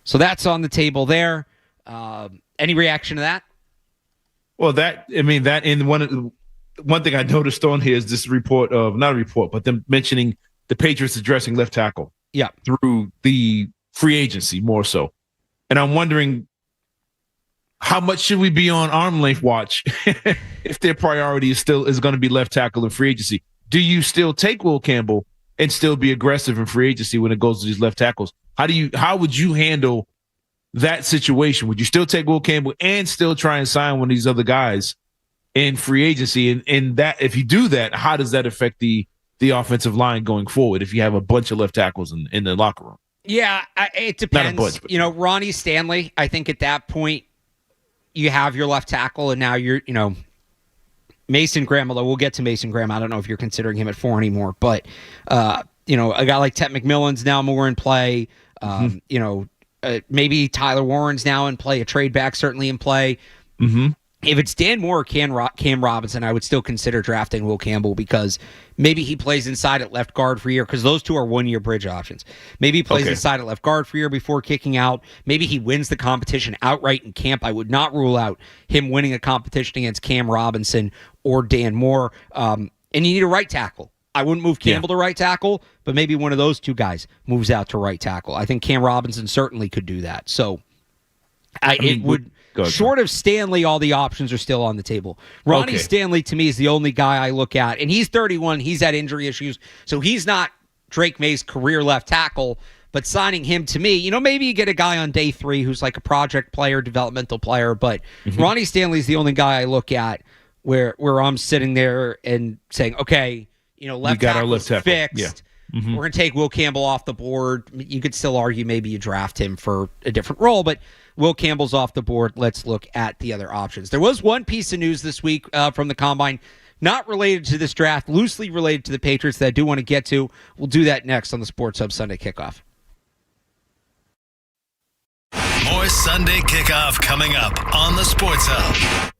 So that's on the table there. Any reaction to that? Well, one thing I noticed on here is this report of, not a report, but them mentioning the Patriots addressing left tackle. Through the free agency more so. And I'm wondering, how much should we be on arm length watch if their priority is going to be left tackle in free agency? Do you still take Will Campbell and still be aggressive in free agency when it goes to these left tackles? How would you handle that situation? Would you still take Will Campbell and still try and sign one of these other guys in free agency? And that, if you do that, how does that affect the offensive line going forward if you have a bunch of left tackles in the locker room? Yeah, it depends. Not a bunch, but Ronnie Stanley, I think at that point you have your left tackle, and now you're, Mason Graham, although we'll get to Mason Graham. I don't know if you're considering him at 4 anymore, but, a guy like Ted McMillan's now more in play. Maybe Tyler Warren's now in play, a trade back certainly in play. If it's Dan Moore or Cam Robinson, I would still consider drafting Will Campbell because maybe he plays inside at left guard for a year because those two are one-year bridge options. Maybe he plays inside at left guard for a year before kicking out. Maybe he wins the competition outright in camp. I would not rule out him winning a competition against Cam Robinson or Dan Moore. And you need a right tackle. I wouldn't move Campbell to right tackle, but maybe one of those two guys moves out to right tackle. I think Cam Robinson certainly could do that. So short of Stanley, all the options are still on the table. Ronnie Stanley, to me, is the only guy I look at, and he's 31. He's had injury issues, so he's not Drake May's career left tackle, but signing him, to me, maybe you get a guy on day 3 who's like a project player, developmental player, but Ronnie Stanley's the only guy I look at where I'm sitting there and saying, okay, left tackle's fixed. We're going to take Will Campbell off the board. You could still argue maybe you draft him for a different role, but Will Campbell's off the board. Let's look at the other options. There was one piece of news this week from the Combine, not related to this draft, loosely related to the Patriots that I do want to get to. We'll do that next on the Sports Hub Sunday Kickoff. More Sunday Kickoff coming up on the Sports Hub.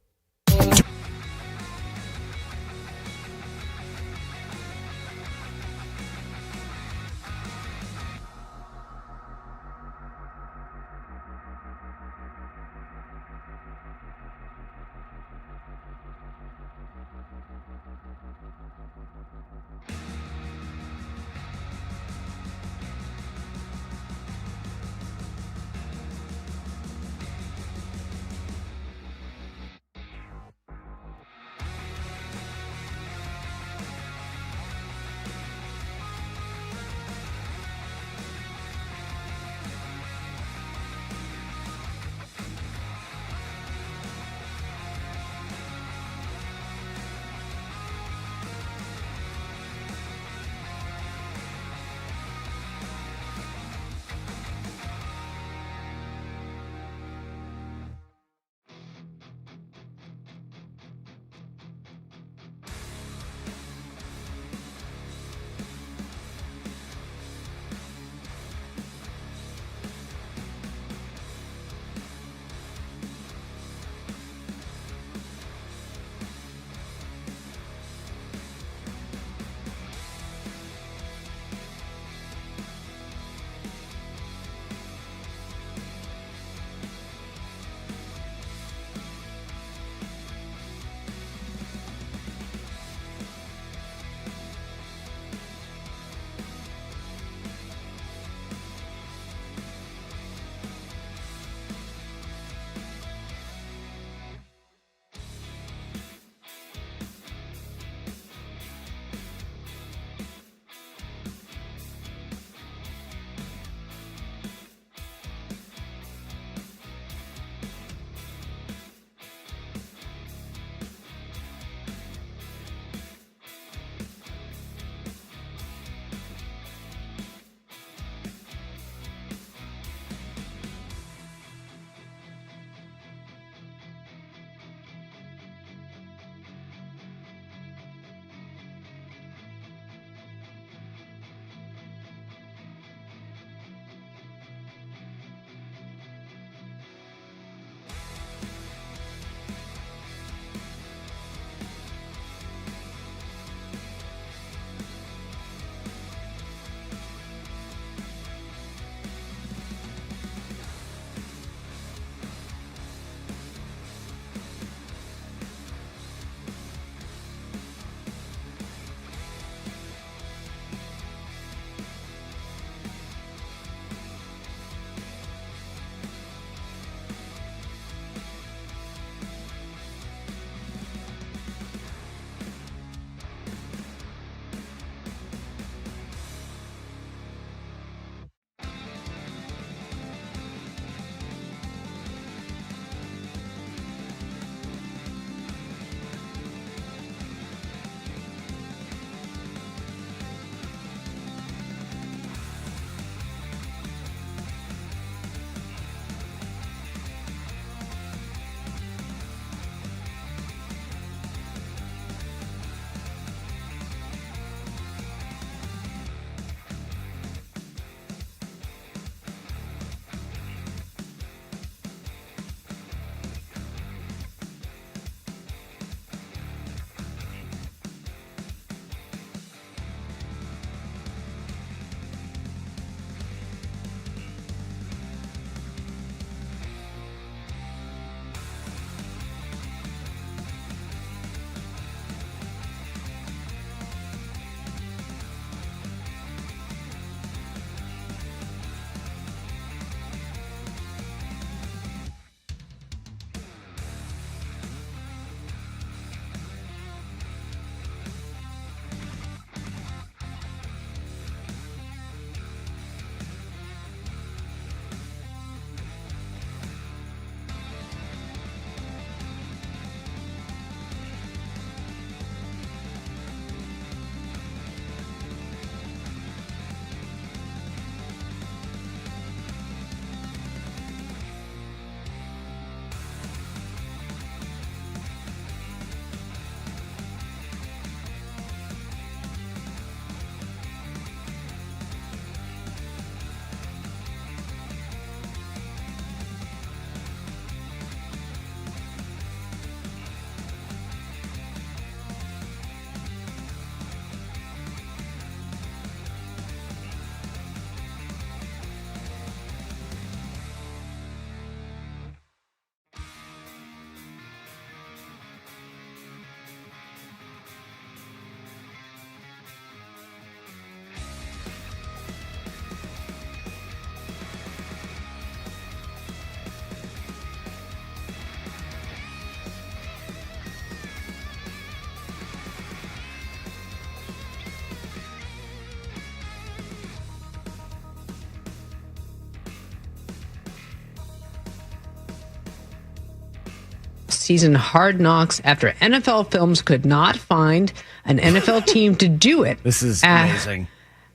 off-season Hard Knocks after NFL Films could not find an NFL team to do it. This is amazing.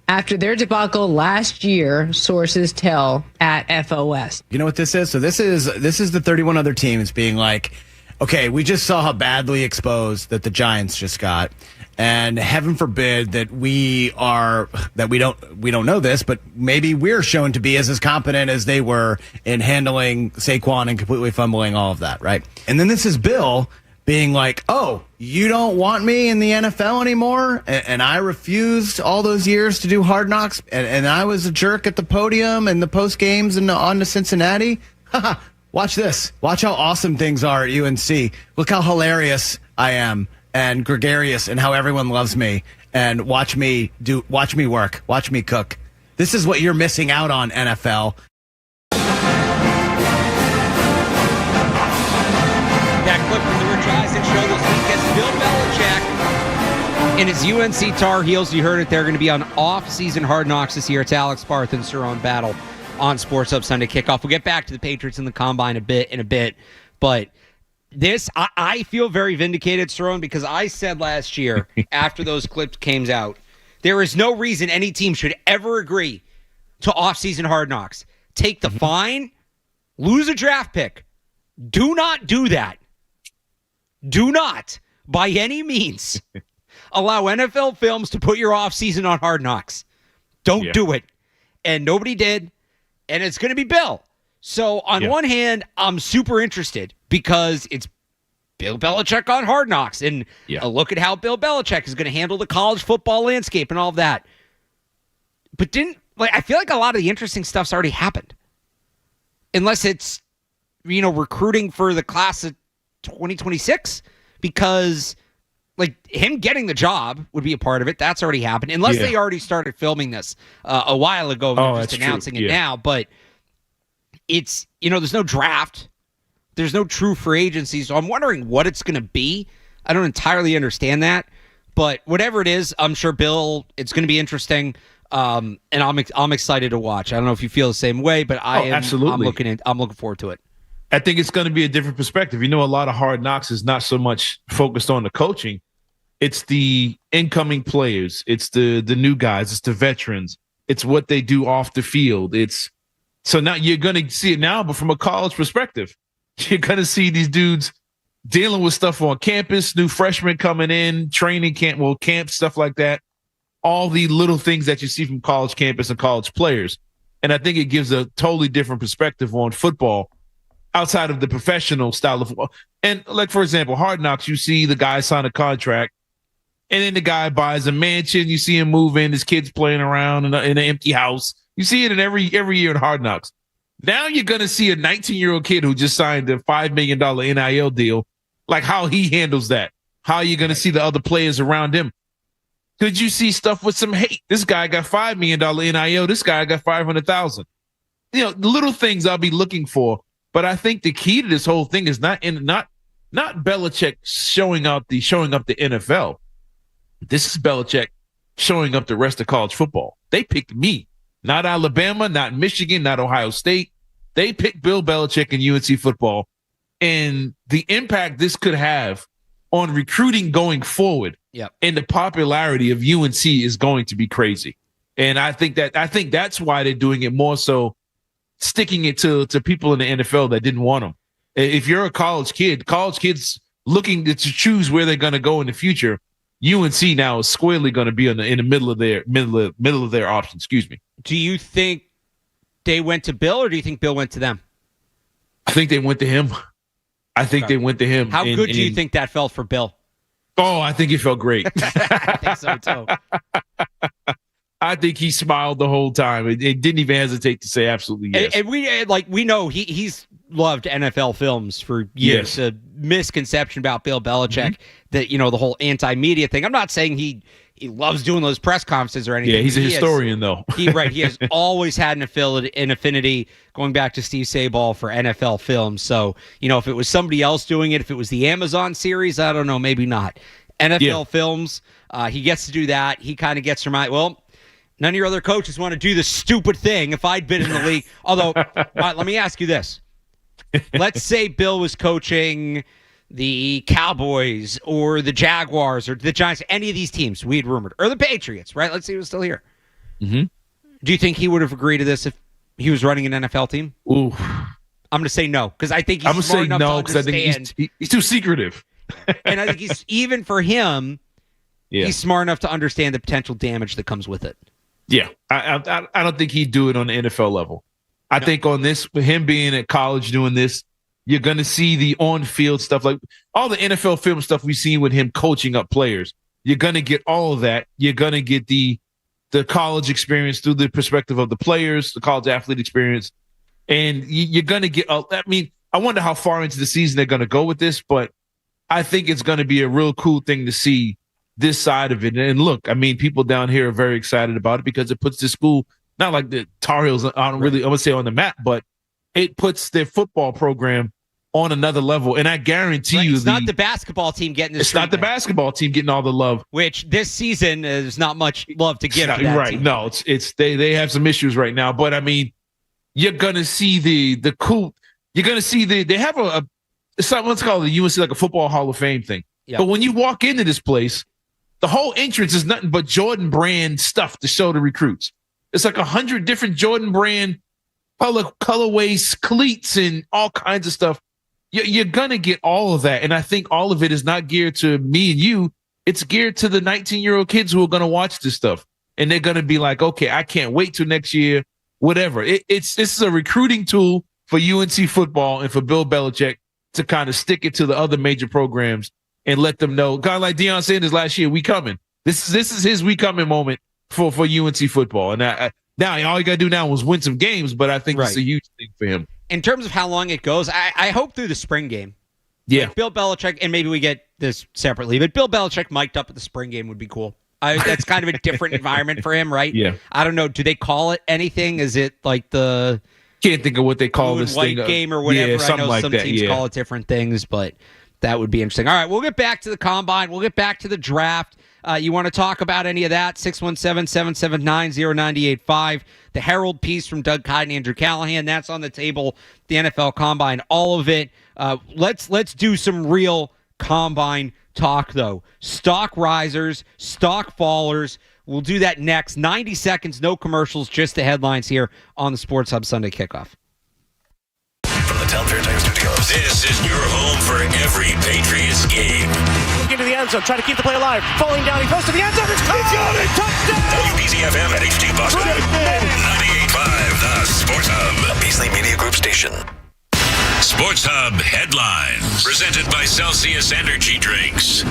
After their debacle last year, sources tell at FOS. You know what this is? So this is the 31 other teams being like, okay, we just saw how badly exposed that the Giants just got. And heaven forbid that we don't know this, but maybe we're shown to be as competent as they were in handling Saquon and completely fumbling all of that, right? And then this is Bill being like, oh, you don't want me in the NFL anymore? And I refused all those years to do Hard Knocks, and I was a jerk at the podium and the post games and on to Cincinnati? Watch this. Watch how awesome things are at UNC. Look how hilarious I am and gregarious and how everyone loves me. And watch me work. Watch me cook. This is what you're missing out on, NFL. That clip from the Rich Eisen show this week as Bill Belichick and his UNC Tar Heels. You heard it. They're going to be on off-season Hard Knocks this year. It's Alex Barth and Cerrone Battle on Sports Hub Sunday Kickoff. We'll get back to the Patriots and the Combine in a bit. But this, I feel very vindicated, Cerrone, because I said last year after those clips came out, there is no reason any team should ever agree to off-season Hard Knocks. Take the fine, lose a draft pick. Do not do that. Do not, by any means, allow NFL Films to put your off-season on Hard Knocks. Don't do it. And nobody did. And it's going to be Bill. So on one hand, I'm super interested because it's Bill Belichick on Hard Knocks. And a look at how Bill Belichick is going to handle the college football landscape and all of that. But I feel like a lot of the interesting stuff's already happened. Unless it's, recruiting for the class of 2026, because him getting the job would be a part of it. That's already happened. Unless they already started filming this a while ago and they're just announcing it now. But it's, there's no draft. There's no true free agency. So I'm wondering what it's going to be. I don't entirely understand that. But whatever it is, I'm sure Bill, it's going to be interesting. And I'm excited to watch. I don't know if you feel the same way, but absolutely. I'm looking forward to it. I think it's going to be a different perspective. A lot of Hard Knocks is not so much focused on the coaching. It's the incoming players. It's the new guys. It's the veterans. It's what they do off the field. So now you're going to see it now, but from a college perspective, you're going to see these dudes dealing with stuff on campus, new freshmen coming in, training camp, stuff like that. All the little things that you see from college campus and college players. And I think it gives a totally different perspective on football outside of the professional style of football. And for example, Hard Knocks, you see the guy sign a contract and then the guy buys a mansion. You see him move in, his kids playing around in an empty house. You see it in every year in Hard Knocks. Now you're going to see a 19-year-old kid who just signed a $5 million NIL deal, how he handles that. How are you going to see the other players around him? Could you see stuff with some hate? This guy got $5 million NIL. This guy got $500,000. Little things I'll be looking for. But I think the key to this whole thing is not Belichick showing up the NFL. This is Belichick showing up the rest of college football. They picked me, not Alabama, not Michigan, not Ohio State. They picked Bill Belichick and UNC football. And the impact this could have on recruiting going forward and the popularity of UNC is going to be crazy. And I think that's why they're doing it more so, sticking it to people in the NFL that didn't want them. If you're a college kids looking to choose where they're going to go in the future, UNC now is squarely going to be in the middle of their options. Excuse me. Do you think they went to Bill, or do you think Bill went to them? I think they went to him. They went to him. How good do you think that felt for Bill? Oh, I think it felt great. I think so too. I think he smiled the whole time. It didn't even hesitate to say absolutely yes. And we know he's loved NFL Films for years. Yes. A misconception about Bill Belichick that the whole anti-media thing. I'm not saying he loves doing those press conferences or anything. Yeah, he's a historian though. He has always had an affinity going back to Steve Sabol for NFL Films. So if it was somebody else doing it, if it was the Amazon series, I don't know, maybe not. NFL Films, he gets to do that. He kind of gets reminded. Well, none of your other coaches want to do this stupid thing. If I'd been in the league, although, let me ask you this. Let's say Bill was coaching the Cowboys or the Jaguars or the Giants, any of these teams we had rumored, or the Patriots, right? Let's see who's still here. Mm-hmm. Do you think he would have agreed to this if he was running an NFL team? Ooh. I'm going to say no, because I think he's smart enough to understand. I think he's too secretive. And I think he's, even for him, he's smart enough to understand the potential damage that comes with it. Yeah. I don't think he'd do it on the NFL level. I think on this, with him being at college doing this, you're going to see the on-field stuff, like all the NFL film stuff we've seen with him coaching up players. You're going to get all of that. You're going to get the college experience through the perspective of the players, the college athlete experience. And you're going to get, I wonder how far into the season they're going to go with this, but I think it's going to be a real cool thing to see this side of it. And look, people down here are very excited about it because it puts the school, not like the Tar Heels, I would say on the map, but it puts their football program on another level. And I guarantee you, it's not the basketball team getting this. It's not the basketball team getting all the love. Which this season there's not much love to give. Right. Team. No, it's they have some issues right now. But you're gonna see the cool. You're gonna see they have it's like what's called the UNC, like a football Hall of Fame thing. Yep. But when you walk into this place, the whole entrance is nothing but Jordan brand stuff to show the recruits. It's like 100 different Jordan brand colorways, cleats, and all kinds of stuff. You're gonna get all of that, and I think all of it is not geared to me and you. It's geared to the 19-year-old kids who are gonna watch this stuff, and they're gonna be like, okay, I can't wait till next year. Whatever. This is a recruiting tool for UNC football and for Bill Belichick to kind of stick it to the other major programs and let them know, kind of like Deion Sanders last year, we coming. This is his we coming moment for UNC football. And now all you got to do now is win some games, but I think it's a huge thing for him. In terms of how long it goes, I hope through the spring game. Yeah. Like Bill Belichick, and maybe we get this separately, but Bill Belichick mic'd up at the spring game would be cool. That's kind of a different environment for him, right? Yeah. I don't know. Do they call it anything? Is it like the can't think of what they call this white thing game or whatever? Yeah, something I know like some that, teams call it different things, but that would be interesting. All right, we'll get back to the combine. We'll get back to the draft. You want to talk about any of that? 617-779-0985. The Herald piece from Doug Kyde and Andrew Callahan. That's on the table. The NFL Combine, all of it. Let's do some real Combine talk, though. Stock risers, stock fallers. We'll do that next. 90 seconds, no commercials, just the headlines here on the Sports Hub Sunday Kickoff. From the Town Fair Tire Studios, this is your home for every Patriots game. Into the end zone, trying to keep the play alive. Falling down, he goes to the end zone. It's got it! Touchdown! WBZ-FM at HD Boston. 98.5, the Sports Hub. A Beasley Media Group station. Sports Hub headlines. Presented by Celsius Energy Drinks.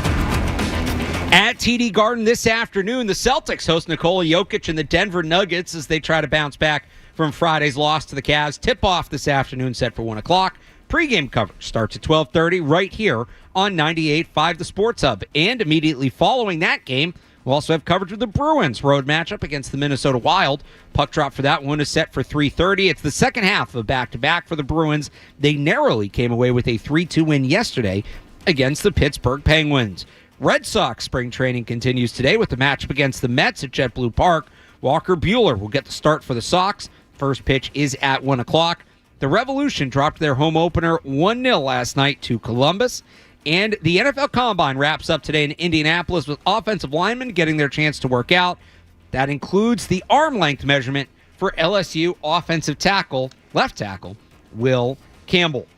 At TD Garden this afternoon, the Celtics host Nikola Jokic and the Denver Nuggets as they try to bounce back from Friday's loss to the Cavs. Tip-off this afternoon set for 1 o'clock. Pre-game coverage starts at 12:30 right here on 98.5 The Sports Hub. And immediately following that game, we'll also have coverage of the Bruins road matchup against the Minnesota Wild. Puck drop for that one is set for 3:30. It's the second half of a back-to-back for the Bruins. They narrowly came away with a 3-2 win yesterday against the Pittsburgh Penguins. Red Sox spring training continues today with the matchup against the Mets at JetBlue Park. Walker Buehler will get the start for the Sox. First pitch is at 1 o'clock. The Revolution dropped their home opener 1-0 last night to Columbus. And the NFL Combine wraps up today in Indianapolis with offensive linemen getting their chance to work out. That includes the arm length measurement for LSU offensive tackle, left tackle, Will Campbell.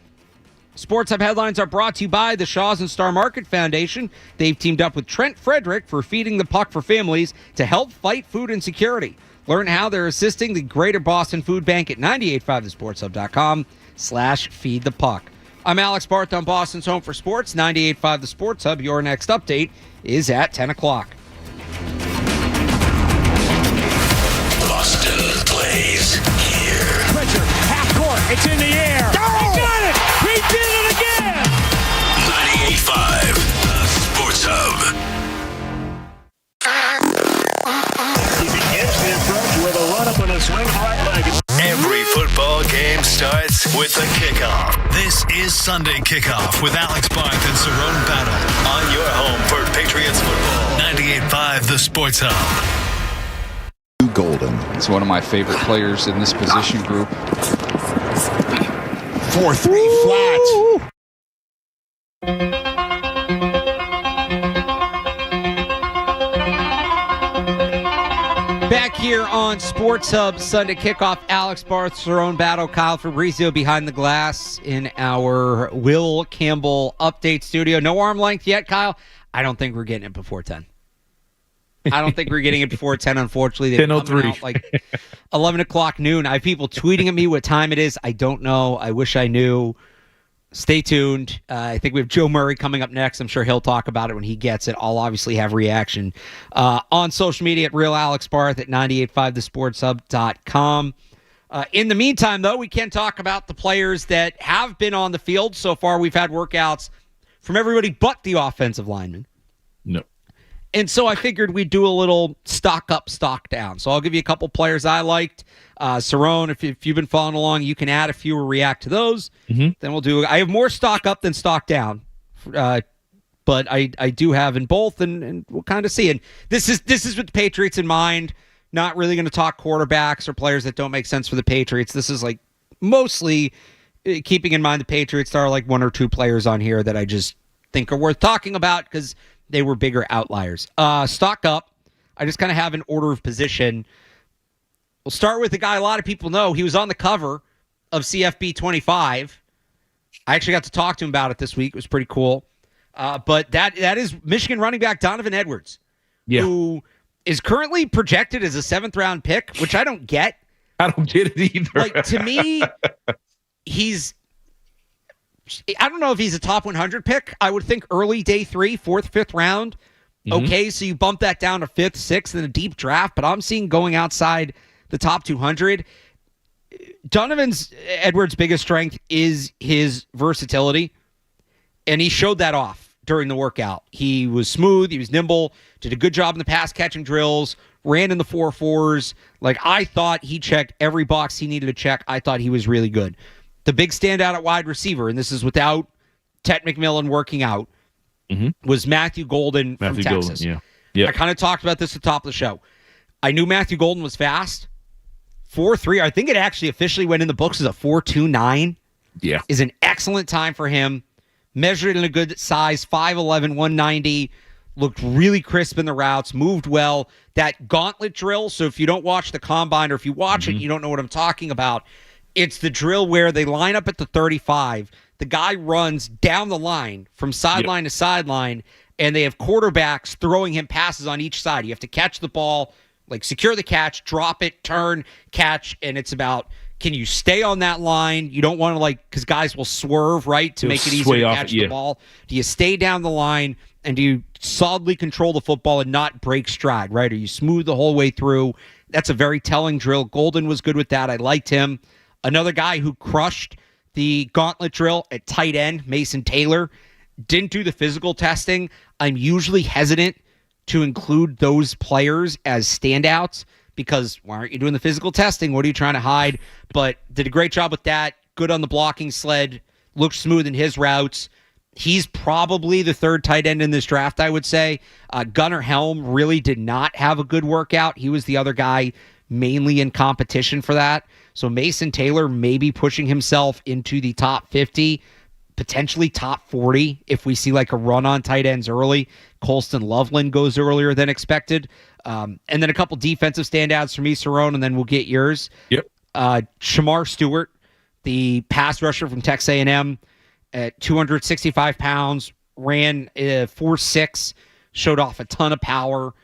Sports Hub headlines are brought to you by the Shaws and Star Market Foundation. They've teamed up with Trent Frederick for Feeding the Puck for Families to help fight food insecurity. Learn how they're assisting the Greater Boston Food Bank at 985thesportshub.com/feedthepuck. I'm Alex Barth on Boston's Home for Sports, 98.5 The Sports Hub. Your next update is at 10 o'clock. Boston plays here. Pritchard, half court, it's in the air. Oh! He got it! He did it again! 98.5 The Sports Hub. He begins the approach with a run-up and a swing right leg. Every football game starts with a kickoff. This is Sunday Kickoff with Alex Barth and Cerrone Battle on your home for Patriots football. 98.5 The Sports Hub. Golden. He's one of my favorite players in this position group. 4-3 flat. on Sports Hub Sunday Kickoff. Alex Barth, Cerrone Battle, Kyle Fabrizio behind the glass in our Will Campbell update studio. No arm length yet, Kyle. I don't think we're getting it before 10. I don't think we're getting it before 10, unfortunately. 10:03. Like 11 o'clock noon. I have people tweeting at me what time it is. I don't know. I wish I knew. Stay tuned. I think we have Joe Murray coming up next. I'm sure he'll talk about it when he gets it. I'll obviously have reaction on social media at Real Alex Barth at 985thesportshub.com. In the meantime, though, we can talk about the players that have been on the field. So far, we've had workouts from everybody but the offensive linemen. No. And so I figured we'd do a little stock up, stock down. So I'll give you a couple players I liked. Cerrone, if you've been following along, you can add a few or react to those. Mm-hmm. Then we'll do. I have more stock up than stock down, but I do have in both, and we'll kind of see. And this is with the Patriots in mind. Not really going to talk quarterbacks or players that don't make sense for the Patriots. This is like mostly keeping in mind the Patriots. There are like one or two players on here that I just think are worth talking about because they were bigger outliers. Stock up. I just kind of have an order of position. We'll start with the guy a lot of people know. He was on the cover of CFB 25. I actually got to talk to him about it this week. It was pretty cool. But that is Michigan running back Donovan Edwards, who is currently projected as a 7th-round pick, which I don't get. I don't get it either. Like, to me, I don't know if he's a top 100 pick. I would think early day 3, 4th, 5th round. Mm-hmm. Okay, so you bump that down to 5th, 6th in a deep draft, but I'm seeing going outside the top 200. Edwards' biggest strength is his versatility, and he showed that off during the workout. He was smooth, he was nimble, did a good job in the pass-catching drills, ran in the 4.4s. Like, I thought he checked every box he needed to check. I thought he was really good. The big standout at wide receiver, and this is without Tet McMillan working out, was Matthew Golden from Texas. Golden, yeah. I kind of talked about this at the top of the show. I knew Matthew Golden was fast. 4.3. I think it actually officially went in the books as a 4.29. Yeah. Is an excellent time for him. Measured in a good size, 5'11", 190. Looked really crisp in the routes, moved well. That gauntlet drill, so if you don't watch the combine or if you watch it, you don't know what I'm talking about. It's the drill where they line up at the 35. The guy runs down the line from sideline to sideline, and they have quarterbacks throwing him passes on each side. You have to catch the ball, like secure the catch, drop it, turn, catch, and it's about, can you stay on that line? You don't want to, because guys will swerve, right, to make it easier to catch the ball. Do you stay down the line, and do you solidly control the football and not break stride, right? Or you smooth the whole way through? That's a very telling drill. Golden was good with that. I liked him. Another guy who crushed the gauntlet drill at tight end, Mason Taylor, didn't do the physical testing. I'm usually hesitant to include those players as standouts because why aren't you doing the physical testing? What are you trying to hide? But did a great job with that. Good on the blocking sled. Looked smooth in his routes. He's probably the 3rd tight end in this draft, I would say. Gunnar Helm really did not have a good workout. He was the other guy mainly in competition for that. So Mason Taylor may be pushing himself into the top 50, potentially top 40 if we see like a run on tight ends early. Colston Loveland goes earlier than expected. And then a couple defensive standouts for me, Cerrone, and then we'll get yours. Yep. Shamar Stewart, the pass rusher from Texas A&M at 265 pounds, ran 4.6, showed off a ton of power.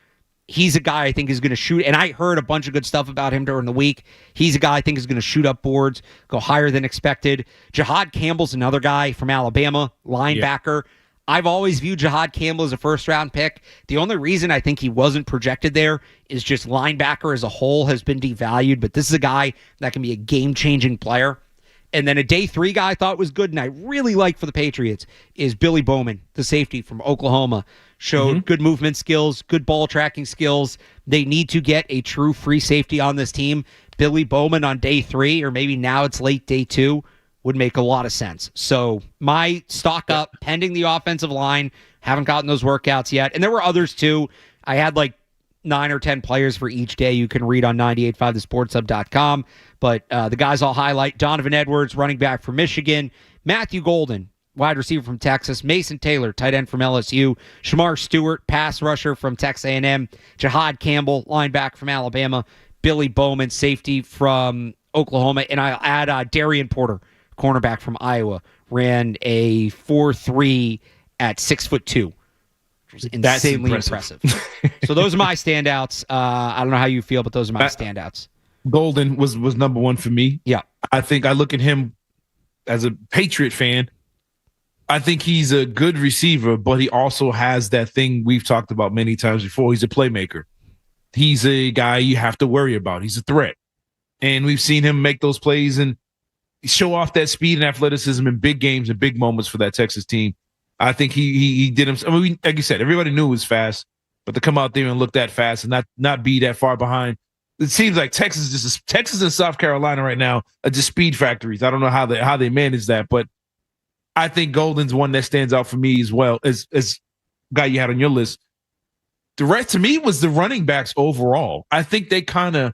He's a guy I think is going to shoot, and I heard a bunch of good stuff about him during the week. He's a guy I think is going to shoot up boards, go higher than expected. Jahad Campbell's another guy from Alabama, linebacker. Yeah. I've always viewed Jahad Campbell as a 1st-round pick. The only reason I think he wasn't projected there is just linebacker as a whole has been devalued, but this is a guy that can be a game-changing player. And then a day 3 guy I thought was good, and I really like for the Patriots, is Billy Bowman, the safety from Oklahoma. Showed good movement skills, good ball tracking skills. They need to get a true free safety on this team. Billy Bowman on day 3, or maybe now it's late day 2, would make a lot of sense. So my stock up, pending the offensive line. Haven't gotten those workouts yet. And there were others too. I had like 9 or 10 players for each day you can read on 985thesportshub.com. But the guys I'll highlight: Donovan Edwards, running back from Michigan; Matthew Golden, wide receiver from Texas; Mason Taylor, tight end from LSU; Shamar Stewart, pass rusher from Texas A&M; Jahad Campbell, linebacker from Alabama; Billy Bowman, safety from Oklahoma, and I'll add Darian Porter, cornerback from Iowa, ran a 4.3 at 6'2", which was insanely impressive. So those are my standouts. I don't know how you feel, but those are my standouts. Golden was number one for me. Yeah. I think I look at him as a Patriot fan. I think he's a good receiver, but he also has that thing we've talked about many times before. He's a playmaker. He's a guy you have to worry about. He's a threat. And we've seen him make those plays and show off that speed and athleticism in big games and big moments for that Texas team. I think he did him. I mean, like you said, everybody knew it was fast, but to come out there and look that fast and not be that far behind, it seems like Texas and South Carolina right now are just speed factories. I don't know how they manage that, but I think Golden's one that stands out for me as well as guy you had on your list. The rest to me was the running backs overall. I think they kind of,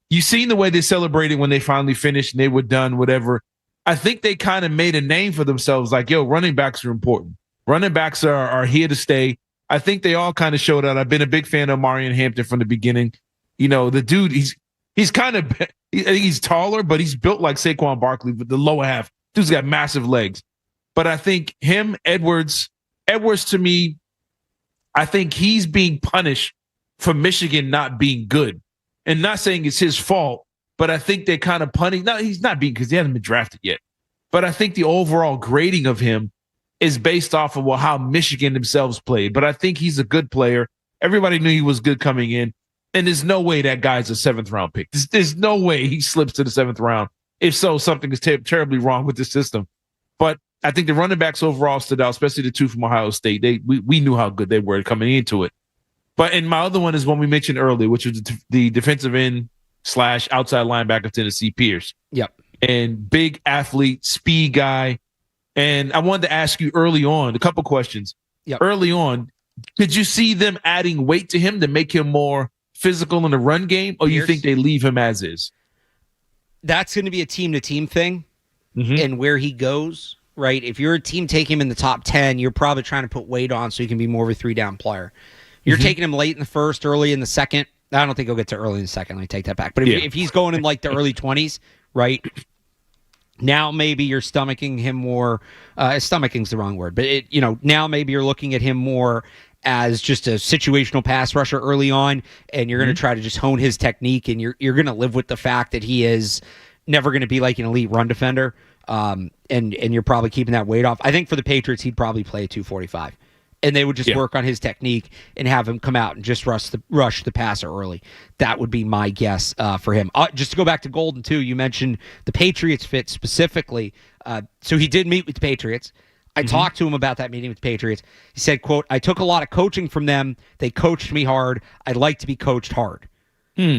you seen the way they celebrated when they finally finished and they were done, whatever. I think they kind of made a name for themselves like, yo, running backs are important. Running backs are here to stay. I think they all kind of showed out. I've been a big fan of Marion Hampton from the beginning. You know, the dude, he's kind of, he's taller, but he's built like Saquon Barkley with the lower half. Dude's got massive legs. But I think him, Edwards to me, I think he's being punished for Michigan not being good. And not saying it's his fault, but I think they're kind of punting. No, he's not being because he hasn't been drafted yet. But I think the overall grading of him is based off of how Michigan themselves played. But I think he's a good player. Everybody knew he was good coming in. And there's no way that guy's a 7th-round pick. There's no way he slips to the 7th round. If so, something is terribly wrong with the system. But I think the running backs overall stood out, especially the two from Ohio State. We knew how good they were coming into it. And my other one is one we mentioned earlier, which was the defensive end / outside linebacker Tennessee Pierce. Yep. And big athlete, speed guy. And I wanted to ask you early on a couple questions. Yep. Early on, could you see them adding weight to him to make him more physical in the run game, or you think they leave him as is? That's going to be a team-to-team thing, and where he goes, right? If you're a team taking him in the top 10, you're probably trying to put weight on so he can be more of a 3-down player. You're taking him late in the first, early in the second. I don't think he'll get to early in the second. Let me take that back. But if he's going in like the early 20s, right, now maybe you're stomaching him more. Stomaching's the wrong word. But, now maybe you're looking at him more as just a situational pass rusher early on, and you're going to try to just hone his technique, and you're going to live with the fact that he is never going to be like an elite run defender, and you're probably keeping that weight off. I think for the Patriots, he'd probably play a 245, and they would just work on his technique and have him come out and just rush the passer early. That would be my guess for him. Just to go back to Golden, too, you mentioned the Patriots fit specifically. So he did meet with the Patriots. I talked to him about that meeting with the Patriots. He said, quote, "I took a lot of coaching from them. They coached me hard. I'd like to be coached hard."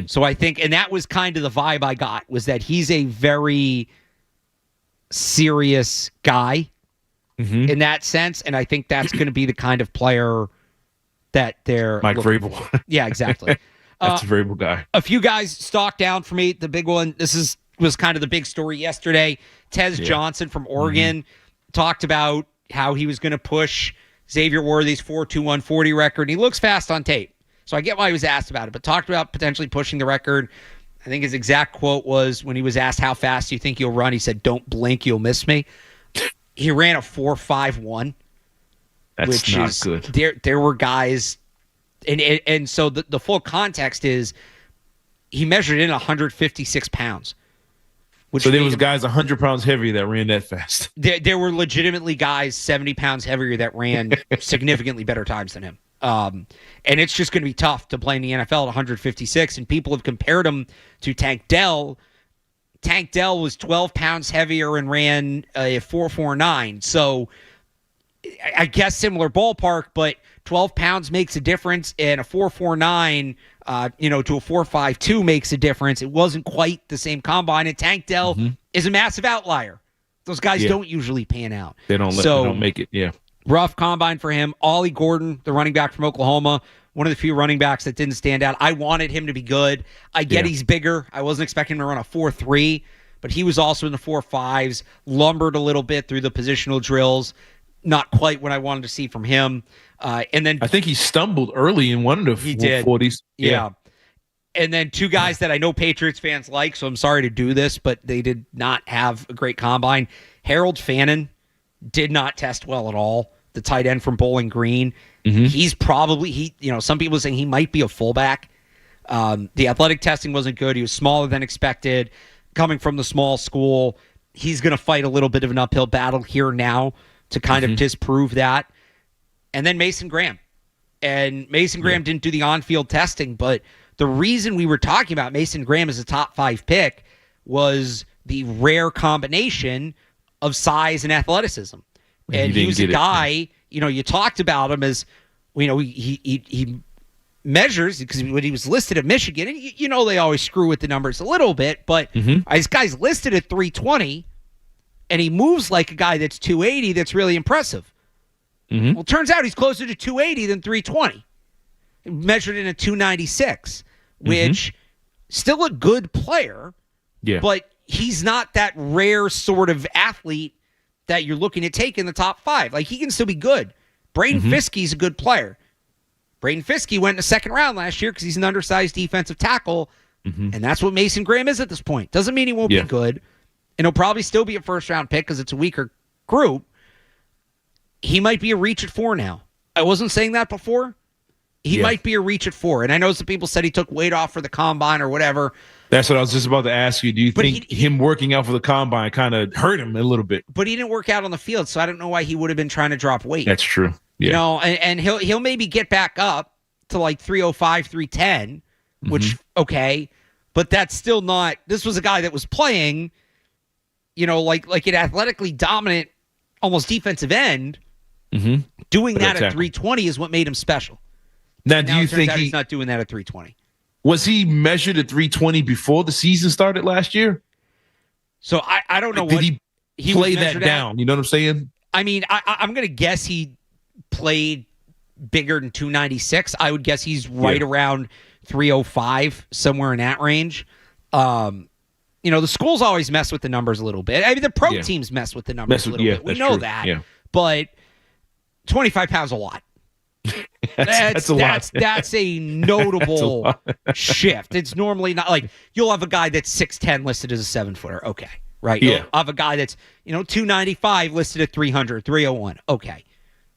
So I think, and that was kind of the vibe I got, was that he's a very serious guy in that sense. And I think that's going to be the kind of player that they're Mike Vrabel. Yeah, exactly. That's a Vrabel guy. A few guys stalked down for me. The big one, was kind of the big story yesterday. Tez Johnson from Oregon talked about how he was going to push Xavier Worthy's 4.21 40 record. He looks fast on tape, so I get why he was asked about it, but talked about potentially pushing the record. I think his exact quote was, when he was asked how fast do you think you'll run, he said, "Don't blink, you'll miss me." He ran a 4.51. That's which not is good. There were guys, and so the full context is he measured in 156 pounds. So there was guys 100 pounds heavier that ran that fast. There were legitimately guys 70 pounds heavier that ran significantly better times than him. And it's just going to be tough to play in the NFL at 156. And people have compared him to Tank Dell. Tank Dell was 12 pounds heavier and ran a 4.49. So I guess similar ballpark, but 12 pounds makes a difference, and a 4.49 to a 4.52 makes a difference. It wasn't quite the same combine, and Tank Dell is a massive outlier. Those guys don't usually pan out. They don't make it, Rough combine for him. Ollie Gordon, the running back from Oklahoma, one of the few running backs that didn't stand out. I wanted him to be good. I get he's bigger. I wasn't expecting him to run a 4.3, but he was also in the 4.5s, lumbered a little bit through the positional drills. Not quite what I wanted to see from him. And then I think he stumbled early in one of the 40s. Yeah. And then two guys that I know Patriots fans like, so I'm sorry to do this, but they did not have a great combine. Harold Fannin did not test well at all. The tight end from Bowling Green. He's probably, some people saying he might be a fullback. The athletic testing wasn't good. He was smaller than expected. Coming from the small school, he's going to fight a little bit of an uphill battle here now to kind of disprove that. And then Mason Graham. And Mason Graham didn't do the on-field testing, but the reason we were talking about Mason Graham as a top 5 pick was the rare combination of size and athleticism. And he was a guy, you talked about him as, he measures, because when he was listed at Michigan, and they always screw with the numbers a little bit, but this guy's listed at 320, and he moves like a guy that's 280 that's really impressive. Well, it turns out he's closer to 280 than 320. Measured in a 296, which still a good player, but he's not that rare sort of athlete that you're looking to take in the top 5. Like, he can still be good. Braden Fiskey's a good player. Braden Fiskey went in the second round last year because he's an undersized defensive tackle, and that's what Mason Graham is at this point. Doesn't mean he won't be good, and he'll probably still be a first-round pick because it's a weaker group. He might be a reach at 4 now. I wasn't saying that before. He might be a reach at 4. And I know some people said he took weight off for the combine or whatever. That's what I was just about to ask you. Do you think him working out for the combine kind of hurt him a little bit? But he didn't work out on the field, so I don't know why he would have been trying to drop weight. That's true. Yeah. And he'll maybe get back up to like 305, 310, which, okay. But that's still not – this was a guy that was playing, like an athletically dominant, almost defensive end. Doing that at 320 is what made him special. Now, do you think he's not doing that at 320? Was he measured at 320 before the season started last year? So I don't know. Did he play that down? At. You know what I'm saying? I mean, I'm going to guess he played bigger than 296. I would guess he's right around 305, somewhere in that range. The schools always mess with the numbers a little bit. I mean, the pro teams mess with the numbers a little bit. We know that. Yeah. But 25 pounds a lot. That's a lot. That's a notable shift. It's normally not like you'll have a guy that's 6'10" listed as a 7-footer. Okay. Right. Yeah. You'll have a guy that's, 295 listed at 300, 301. Okay.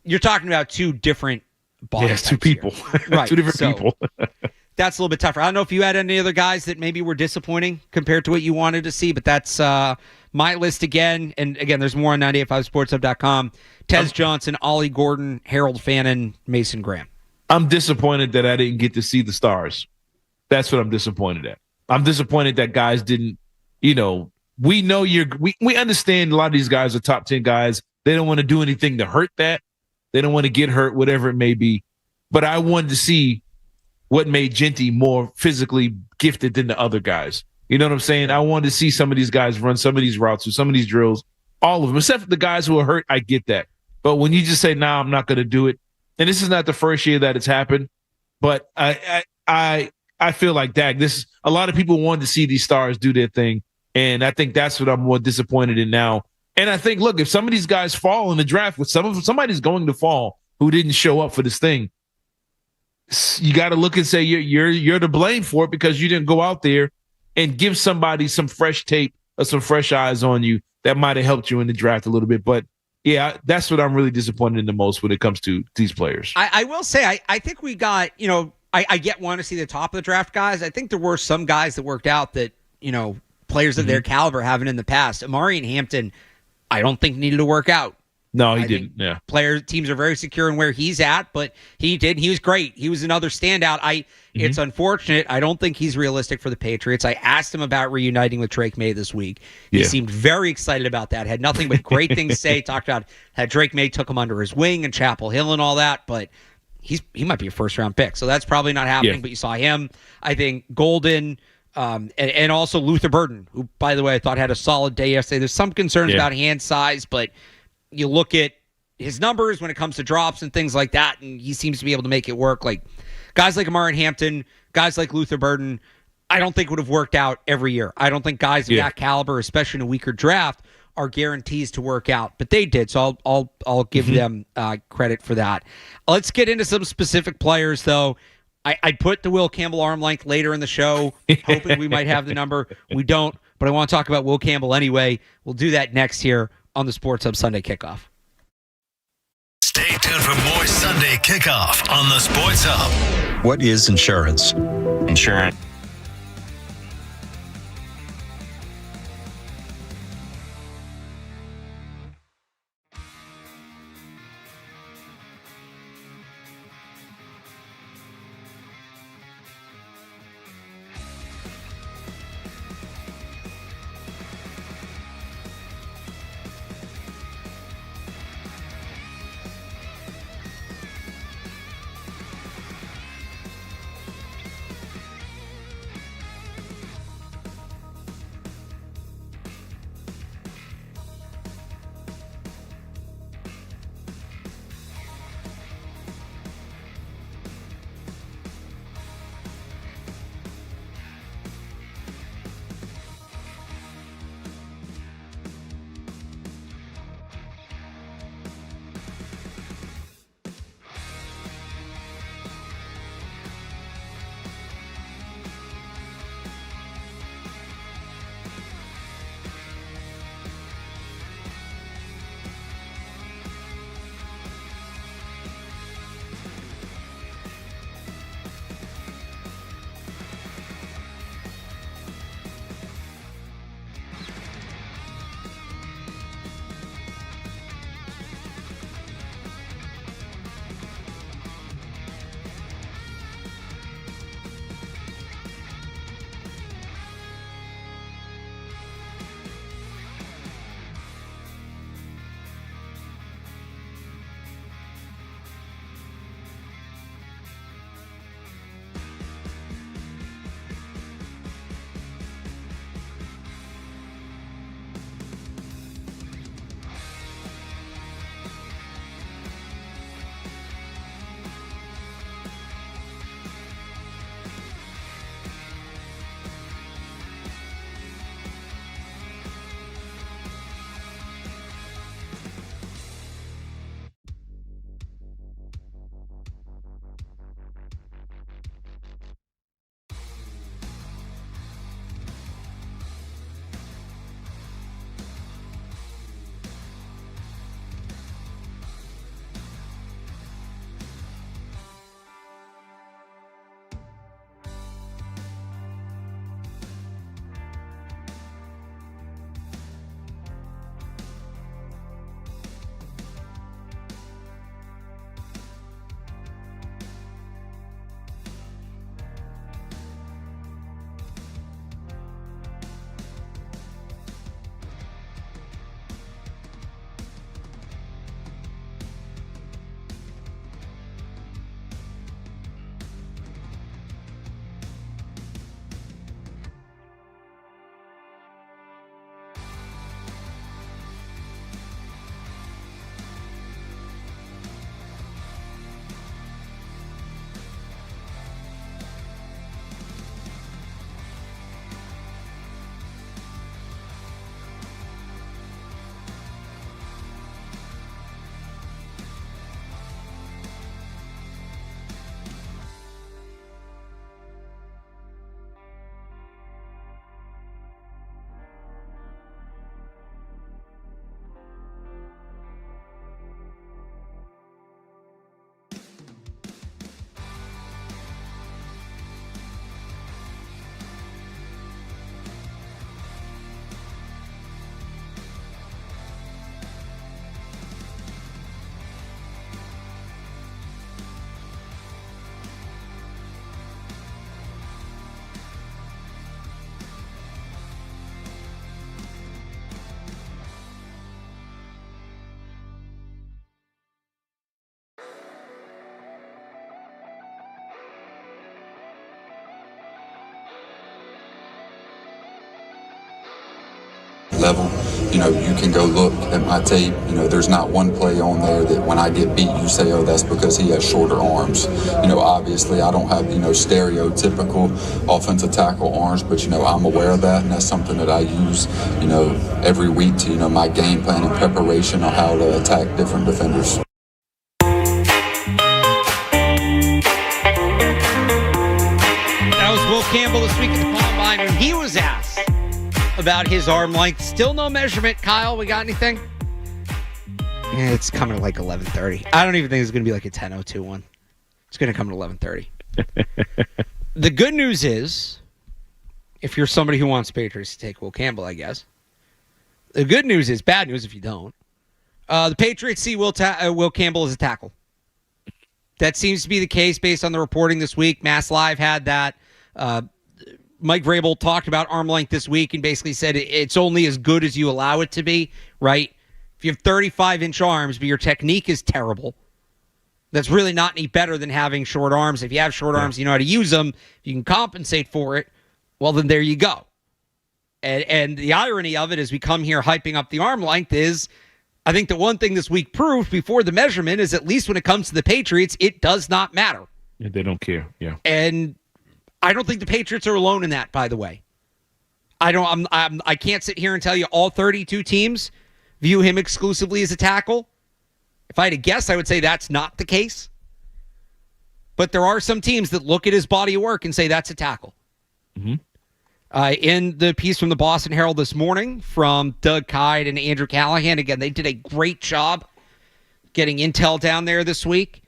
You're talking about two different body types. Two people. Right. Two different people. That's a little bit tougher. I don't know if you had any other guys that maybe were disappointing compared to what you wanted to see, but that's my list again. And again, there's more on 985sportshub.com. Tez Johnson, Ollie Gordon, Harold Fannin, Mason Graham. I'm disappointed that I didn't get to see the stars. That's what I'm disappointed at. I'm disappointed that guys didn't, we know we understand a lot of these guys are top 10 guys. They don't want to do anything to hurt that. They don't want to get hurt, whatever it may be. But I wanted to see what made Genty more physically gifted than the other guys. You know what I'm saying? I wanted to see some of these guys run some of these routes or some of these drills, all of them, except for the guys who are hurt. I get that. But when you just say, nah, I'm not going to do it, and this is not the first year that it's happened, but I feel like, Dak, a lot of people wanted to see these stars do their thing, and I think that's what I'm more disappointed in now. And I think, look, if some of these guys fall in the draft, somebody's going to fall who didn't show up for this thing, you got to look and say you're to blame for it because you didn't go out there and give somebody some fresh tape or some fresh eyes on you that might have helped you in the draft a little bit. But yeah, that's what I'm really disappointed in the most when it comes to these players. I will say, I think we got, I get want to see the top of the draft guys. I think there were some guys that worked out that, players of their caliber haven't in the past. Amari and Hampton, I don't think needed to work out. No, he didn't. Yeah. Teams are very secure in where he's at, but he did. He was great. He was another standout. It's unfortunate. I don't think he's realistic for the Patriots. I asked him about reuniting with Drake May this week. He seemed very excited about that. Had nothing but great things to say. Talked about how Drake May took him under his wing and Chapel Hill and all that, but he might be a first-round pick, so that's probably not happening. Yeah. But you saw him. I think Golden and also Luther Burden, who, by the way, I thought had a solid day yesterday. There's some concerns about hand size, but you look at his numbers when it comes to drops and things like that, and he seems to be able to make it work. Like guys like Amari and Hampton, guys like Luther Burden, I don't think would have worked out every year. I don't think guys of that caliber, especially in a weaker draft, are guarantees to work out, but they did. So I'll give them credit for that. Let's get into some specific players, though. I put the Will Campbell arm length later in the show, hoping we might have the number. We don't, but I want to talk about Will Campbell anyway. We'll do that next here on the Sports Hub Sunday Kickoff. Stay tuned for more Sunday Kickoff on the Sports Hub. What is insurance? Insurance. level. You know, you can go look at my tape. You know, there's not one play on there that when I get beat, you say, oh, that's because he has shorter arms. You know, obviously I don't have, you know, stereotypical offensive tackle arms, but, you know, I'm aware of that, and that's something that I use, you know, every week to, you know, my game plan and preparation on how to attack different defenders. Campbell this week at the Combine when he was asked about his arm length. Still no measurement. Kyle, we got anything? Yeah, it's coming at like 11:30. I don't even think it's going to be like a 10:02 one. It's going to come at 11:30. The good news is, if you're somebody who wants Patriots to take Will Campbell, I guess. The good news is, bad news if you don't. The Patriots see Will Campbell as a tackle. That seems to be the case based on the reporting this week. Mass Live had that. Mike Vrabel talked about arm length this week and basically said it's only as good as you allow it to be, right? If you have 35-inch arms, but your technique is terrible, that's really not any better than having short arms. If you have short arms, you know how to use them. If you can compensate for it, well, then there you go. And the irony of it as we come here hyping up the arm length is, I think the one thing this week proved before the measurement is, at least when it comes to the Patriots, it does not matter. Yeah, they don't care. Yeah. And I don't think the Patriots are alone in that, by the way. I can't sit here and tell you all 32 teams view him exclusively as a tackle. If I had to guess, I would say that's not the case. But there are some teams that look at his body of work and say that's a tackle. Mm-hmm. In the piece from the Boston Herald this morning from Doug Kyde and Andrew Callahan, again, they did a great job getting intel down there this week.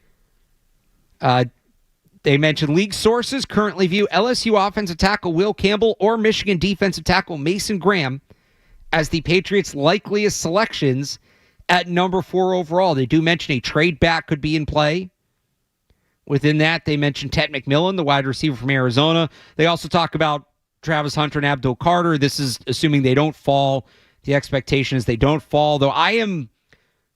They mentioned league sources currently view LSU offensive tackle Will Campbell or Michigan defensive tackle Mason Graham as the Patriots' likeliest selections at number 4 overall. They do mention a trade back could be in play. Within that, they mentioned Ted McMillan, the wide receiver from Arizona. They also talk about Travis Hunter and Abdul Carter. This is assuming they don't fall. The expectation is they don't fall, though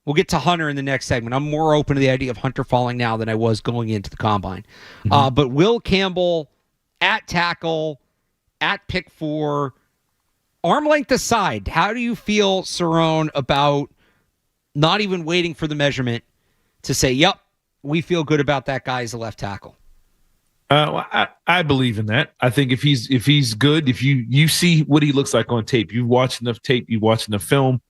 we'll get to Hunter in the next segment. I'm more open to the idea of Hunter falling now than I was going into the Combine. Mm-hmm. But Will Campbell at tackle, at pick 4, arm length aside, how do you feel, Cerrone, about not even waiting for the measurement to say, yep, we feel good about that guy as a left tackle? I believe in that. I think if he's good, if you see what he looks like on tape, you've watched enough tape, you've watched enough film,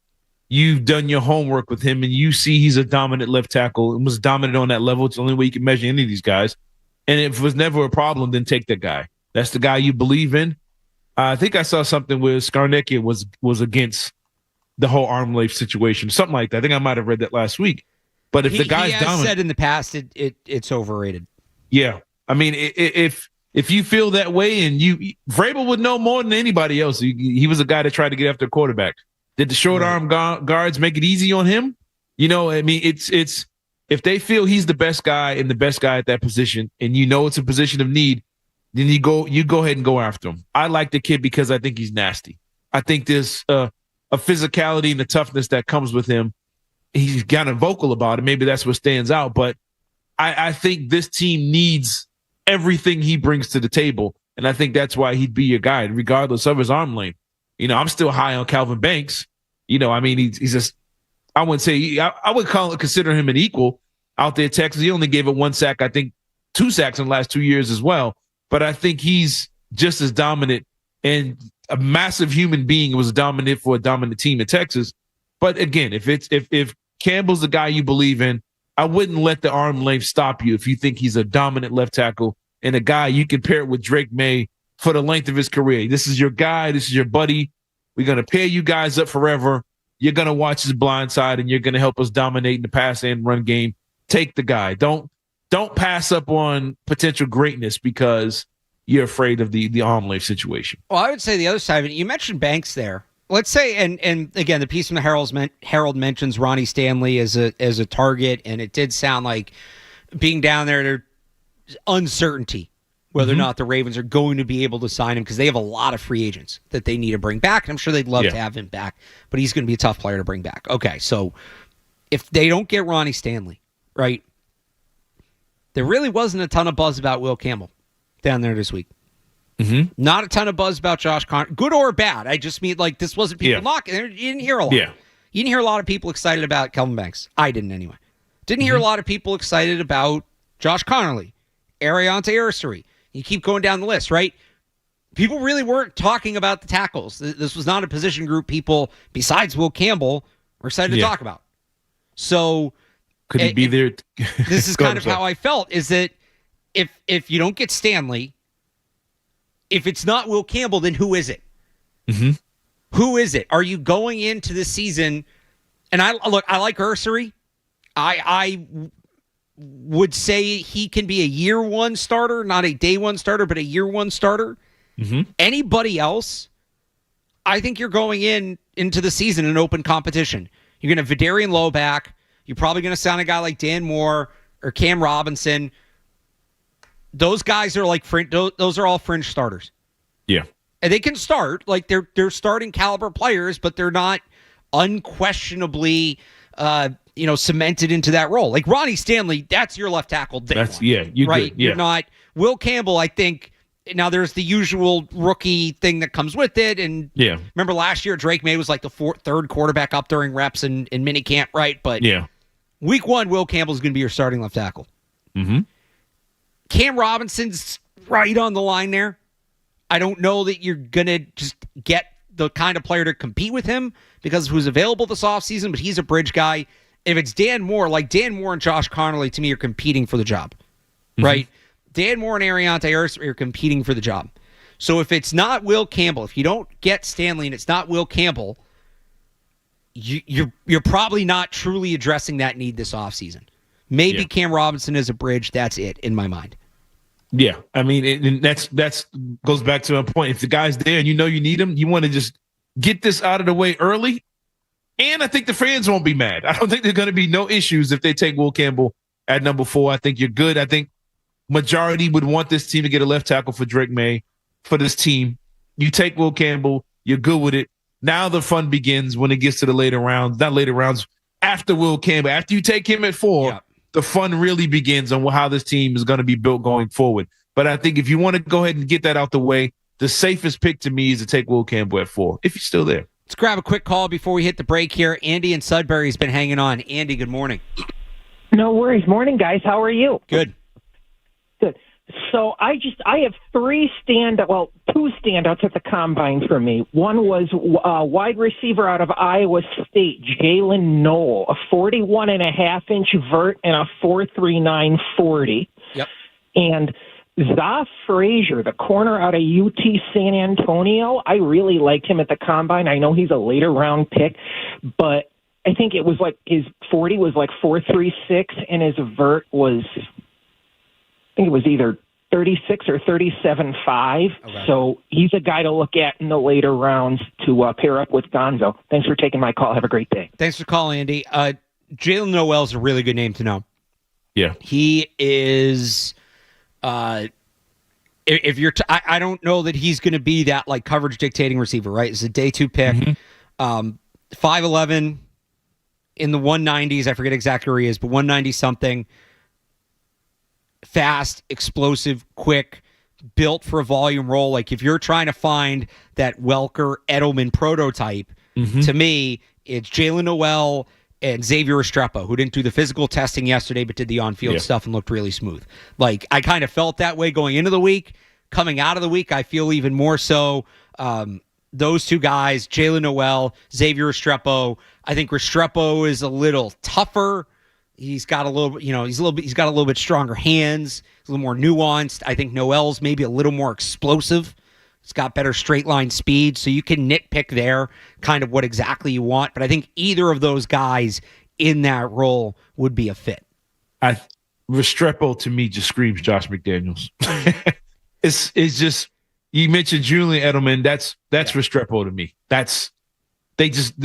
you've done your homework with him, and you see he's a dominant left tackle and was dominant on that level. It's the only way you can measure any of these guys. And if it was never a problem, then take that guy. That's the guy you believe in. I think I saw something where Skarnecchia was against the whole arm length situation, something like that. I think I might have read that last week. But if the guy's dominant, said in the past it's overrated. Yeah, I mean, if you feel that way, and Vrabel would know more than anybody else. He was a guy that tried to get after a quarterback. Did the short arm guards make it easy on him? You know, I mean, it's if they feel he's the best guy and the best guy at that position, and you know it's a position of need, then you go ahead and go after him. I like the kid because I think he's nasty. I think there's a physicality and the toughness that comes with him. He's kind of vocal about it. Maybe that's what stands out. But I think this team needs everything he brings to the table, and I think that's why he'd be your guy, regardless of his arm length. You know, I'm still high on Calvin Banks. You know, I mean, he's just, I wouldn't say, I would consider him an equal out there in Texas. He only gave it 1 sack, I think 2 sacks in the last 2 years as well. But I think he's just as dominant and a massive human being. It was dominant for a dominant team in Texas. But again, if Campbell's the guy you believe in, I wouldn't let the arm length stop you if you think he's a dominant left tackle and a guy you can pair it with Drake May for the length of his career. This is your guy. This is your buddy. We're going to pair you guys up forever. You're going to watch his blind side, and you're going to help us dominate in the pass and run game. Take the guy. Don't pass up on potential greatness because you're afraid of the arm length situation. Well, I would say the other side of it, you mentioned Banks there. Let's say, and again, the piece from the Herald mentions Ronnie Stanley as a target, and it did sound like being down there, there's uncertainty whether or not the Ravens are going to be able to sign him, because they have a lot of free agents that they need to bring back, and I'm sure they'd love to have him back, but he's going to be a tough player to bring back. Okay, so if they don't get Ronnie Stanley, right, there really wasn't a ton of buzz about Will Campbell down there this week. Mm-hmm. Not a ton of buzz about Josh Connor, good or bad. I just mean, like, this wasn't people knocking. You didn't hear a lot. Yeah. You didn't hear a lot of people excited about Kelvin Banks. I didn't anyway. Didn't hear a lot of people excited about Josh Connerly, Ariante Ursary. You keep going down the list, right? People really weren't talking about the tackles. This was not a position group people, besides Will Campbell, were excited to talk about. So could he be there? This is kind of how I felt, is that if you don't get Stanley, if it's not Will Campbell, then who is it? Mm-hmm. Who is it? Are you going into this season? And I like Ursery. I would say he can be a year one starter, not a day one starter, but a year one starter. Mm-hmm. Anybody else, I think you're going into the season in open competition. You're going to have Vidarian Lowe back. You're probably going to sound a guy like Dan Moore or Cam Robinson. Those guys are like those are all fringe starters. Yeah. And they can start, like they're starting caliber players, but they're not unquestionably cemented into that role. Like Ronnie Stanley, that's your left tackle day one. You're right. Good. Yeah. You're not Will Campbell, I think. Now there's the usual rookie thing that comes with it. And remember last year Drake May was like the third quarterback up during reps in minicamp, right? But week one, Will Campbell's going to be your starting left tackle. Mm-hmm. Cam Robinson's right on the line there. I don't know that you're going to just get the kind of player to compete with him because of who's available this offseason, but he's a bridge guy. If it's Dan Moore, like Dan Moore and Josh Connolly, to me, are competing for the job, right? Dan Moore and Ariante Ursery are competing for the job. So if it's not Will Campbell, if you don't get Stanley and it's not Will Campbell, you're probably not truly addressing that need this offseason. Maybe Cam Robinson is a bridge. That's it in my mind. Yeah, I mean, and that's goes back to my point. If the guy's there and you know you need him, you want to just get this out of the way early. And I think the fans won't be mad. I don't think there's going to be no issues if they take Will Campbell at number 4. I think you're good. I think majority would want this team to get a left tackle for Drake May for this team. You take Will Campbell, you're good with it. Now the fun begins when it gets to the later rounds. Not later rounds, after Will Campbell. After you take him at 4, the fun really begins on how this team is going to be built going forward. But I think if you want to go ahead and get that out the way, the safest pick to me is to take Will Campbell at 4, if he's still there. Let's grab a quick call before we hit the break here. Andy in Sudbury has been hanging on. Andy, good morning. No worries. Morning, guys. How are you? Good. Good. So I have two standouts at the combine for me. One was wide receiver out of Iowa State, Jalen Noel, a 41.5-inch vert and a 4.39 40. Yep. And Za Frazier, the corner out of UT San Antonio, I really liked him at the combine. I know he's a later round pick, but I think it was like his 40 was like 4.36 and his vert was, I think it was either 36 or 37.5. Okay. So he's a guy to look at in the later rounds to pair up with Gonzo. Thanks for taking my call. Have a great day. Thanks for calling, Andy. Jalen Noel's a really good name to know. Yeah. He is... if you're, I don't know that he's going to be that like coverage dictating receiver, right? It's a day 2 pick, 5'11", in the 190s. I forget exactly where he is, but 190 something. Fast, explosive, quick, built for a volume role. Like if you're trying to find that Welker Edelman prototype, to me, it's Jalen Noel and Xavier Restrepo, who didn't do the physical testing yesterday, but did the on-field stuff and looked really smooth. Like, I kind of felt that way going into the week. Coming out of the week, I feel even more so. Those two guys, Jalen Noel, Xavier Restrepo. I think Restrepo is a little tougher. He's got a little, he's got a little bit stronger hands. He's a little more nuanced. I think Noel's maybe a little more explosive. It's got better straight line speed, so you can nitpick there kind of what exactly you want. But I think either of those guys in that role would be a fit. Restrepo to me just screams Josh McDaniels. It's just, you mentioned Julian Edelman. That's Restrepo to me.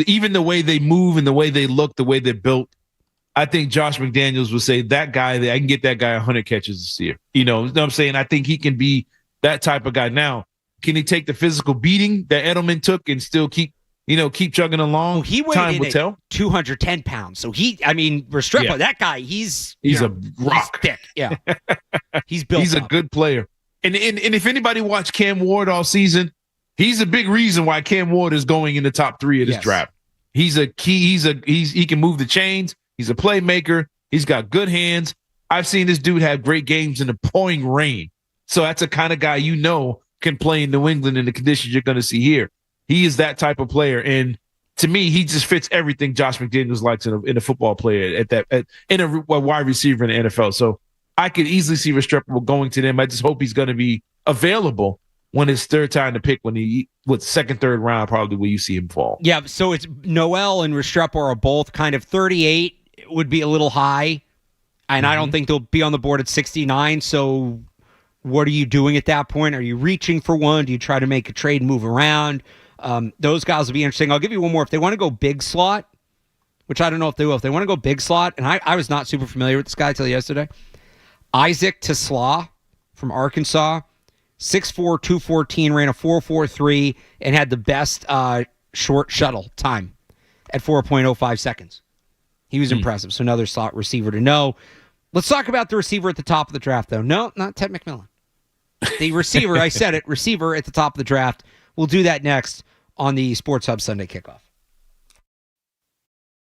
Even the way they move and the way they look, the way they're built. I think Josh McDaniels would say that guy, I can get that guy 100 catches this year. You know what I'm saying? I think he can be that type of guy. Now, can he take the physical beating that Edelman took and still keep chugging along? Well, he weighed in at 210 pounds. So Restrepo, that guy, he's a rock. He's thick. Yeah. He's built He's a good player. And if anybody watched Cam Ward all season, he's a big reason why Cam Ward is going in the top 3 of this draft. He's a key. He can move the chains. He's a playmaker. He's got good hands. I've seen this dude have great games in the pouring rain. So that's a kind of guy can play in New England in the conditions you're going to see here. He is that type of player, and to me, he just fits everything Josh McDaniels likes in a football player in a wide receiver in the NFL. So I could easily see Restrepo going to them. I just hope he's going to be available. when it's third time to pick, second, third round, probably where you see him fall. Yeah, so it's Noel and Restrepo are both kind of 38 would be a little high, and I don't think they'll be on the board at 69, so what are you doing at that point? Are you reaching for one? Do you try to make a trade move around? Those guys will be interesting. I'll give you one more. If they want to go big slot, which I don't know if they will. If they want to go big slot, and I was not super familiar with this guy till yesterday, Isaac Tesla from Arkansas, 6'4", 214, ran a 4.43, and had the best short shuttle time at 4.05 seconds. He was impressive. So another slot receiver to know. Let's talk about the receiver at the top of the draft, though. No, not Ted McMillan. The receiver, I said it, receiver at the top of the draft. We'll do that next on the Sports Hub Sunday Kickoff.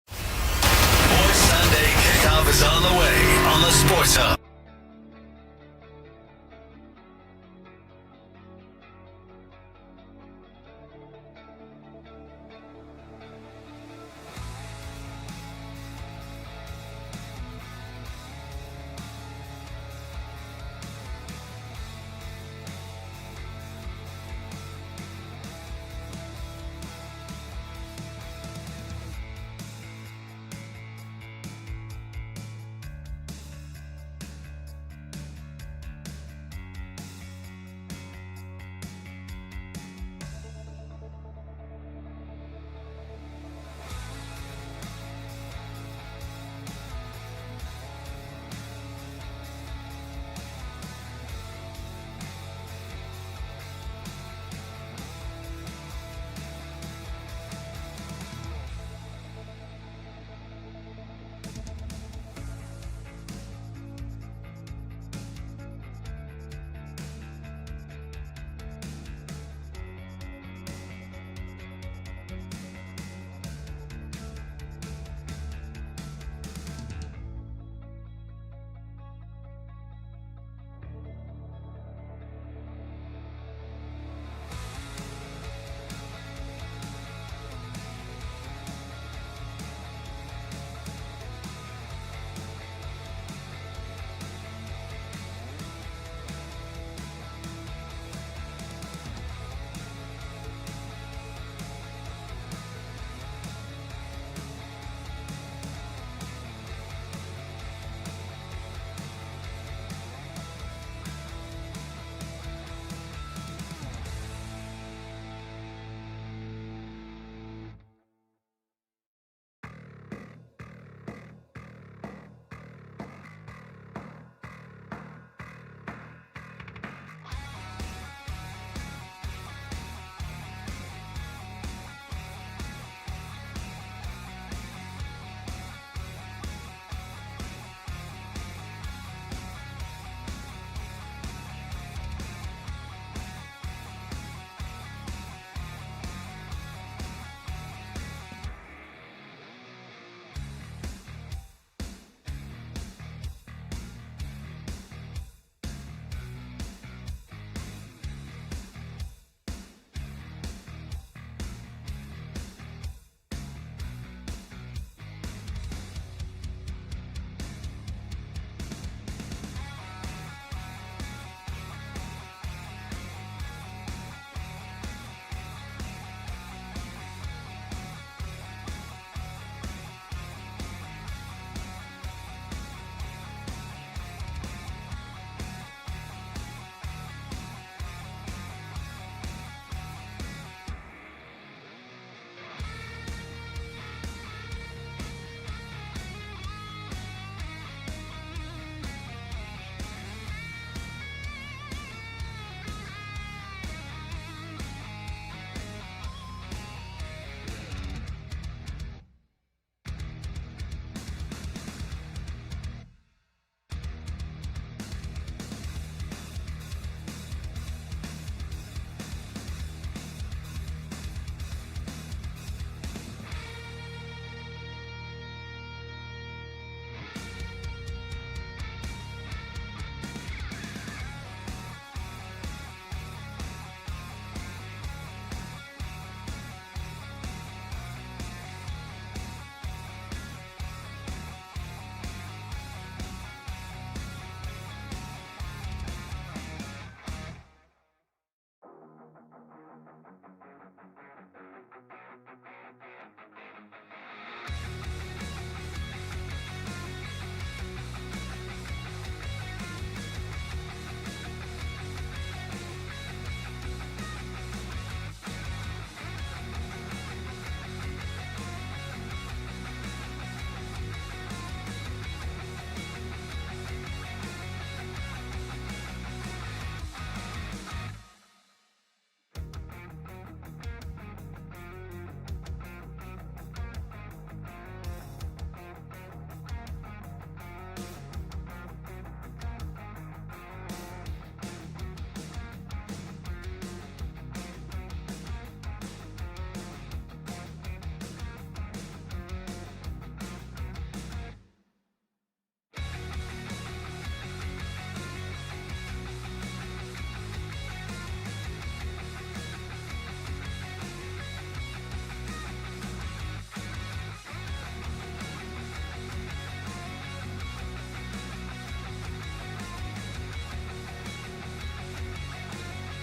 Sunday Kickoff is on the way on the Sports Hub.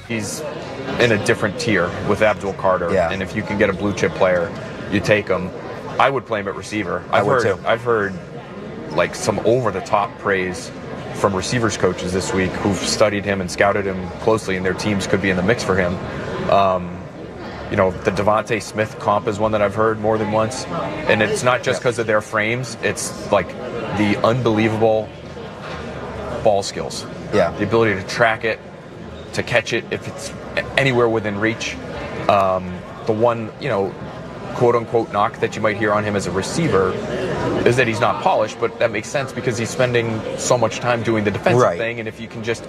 He's in a different tier with Abdul Carter. Yeah. And if you can get a blue chip player, you take him. I would play him at receiver. I've heard like some over the top praise from receivers coaches this week who've studied him and scouted him closely, and their teams could be in the mix for him. The Devontae Smith comp is one that I've heard more than once, and it's not just because of their frames. It's like the unbelievable ball skills. Yeah. The ability to track it, to catch it if it's anywhere within reach. The one, quote-unquote knock that you might hear on him as a receiver is that he's not polished, but that makes sense because he's spending so much time doing the defensive thing, and if you can just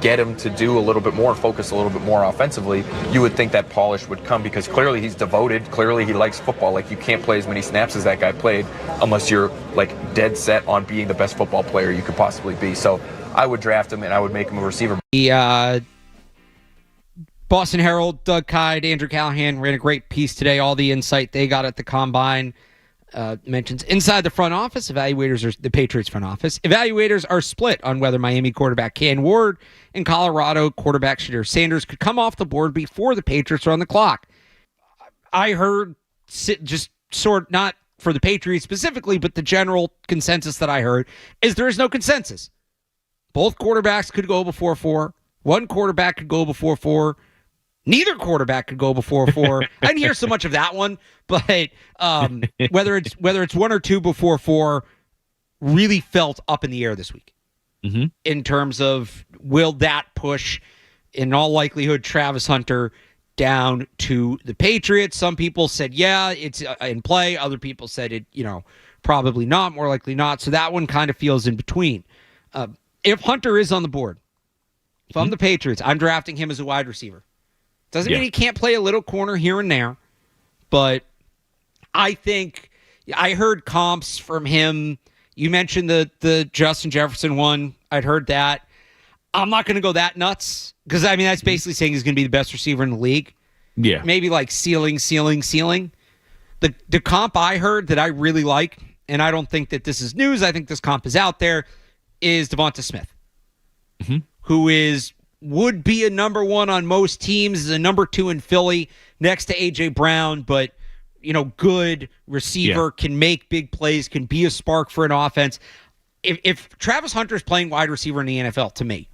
get him to do a little bit more, focus a little bit more offensively, you would think that polish would come because clearly he's devoted, clearly he likes football. Like, you can't play as many snaps as that guy played unless you're, like, dead set on being the best football player you could possibly be. So I would draft him, and I would make him a receiver. The Boston Herald, Doug Kyde, Andrew Callahan ran a great piece today. All the insight they got at the Combine mentions inside the front office. The Patriots front office. Evaluators are split on whether Miami quarterback Cam Ward and Colorado quarterback Shedeur Sanders could come off the board before the Patriots are on the clock. I heard, just sort not for the Patriots specifically, but the general consensus that I heard is there is no consensus. Both quarterbacks could go before 4. One quarterback could go before 4. Neither quarterback could go before 4. I didn't hear so much of that one, but whether it's 1 or 2 before 4 really felt up in the air this week. Mm-hmm. In terms of will that push, in all likelihood, Travis Hunter down to the Patriots. Some people said, yeah, it's in play. Other people said it, probably not, more likely not. So that one kind of feels in between. If Hunter is on the board, if I'm the Patriots, I'm drafting him as a wide receiver. Doesn't mean he can't play a little corner here and there, but I think I heard comps from him. You mentioned the Justin Jefferson one. I'd heard that. I'm not going to go that nuts because, that's basically saying he's going to be the best receiver in the league. Yeah. Maybe like ceiling. The comp I heard that I really like, and I don't think that this is news, I think this comp is out there, is Devonta Smith, who would be a number 1 on most teams, is a number 2 in Philly next to A.J. Brown, but, good receiver, can make big plays, can be a spark for an offense. If Travis Hunter is playing wide receiver in the NFL, to me,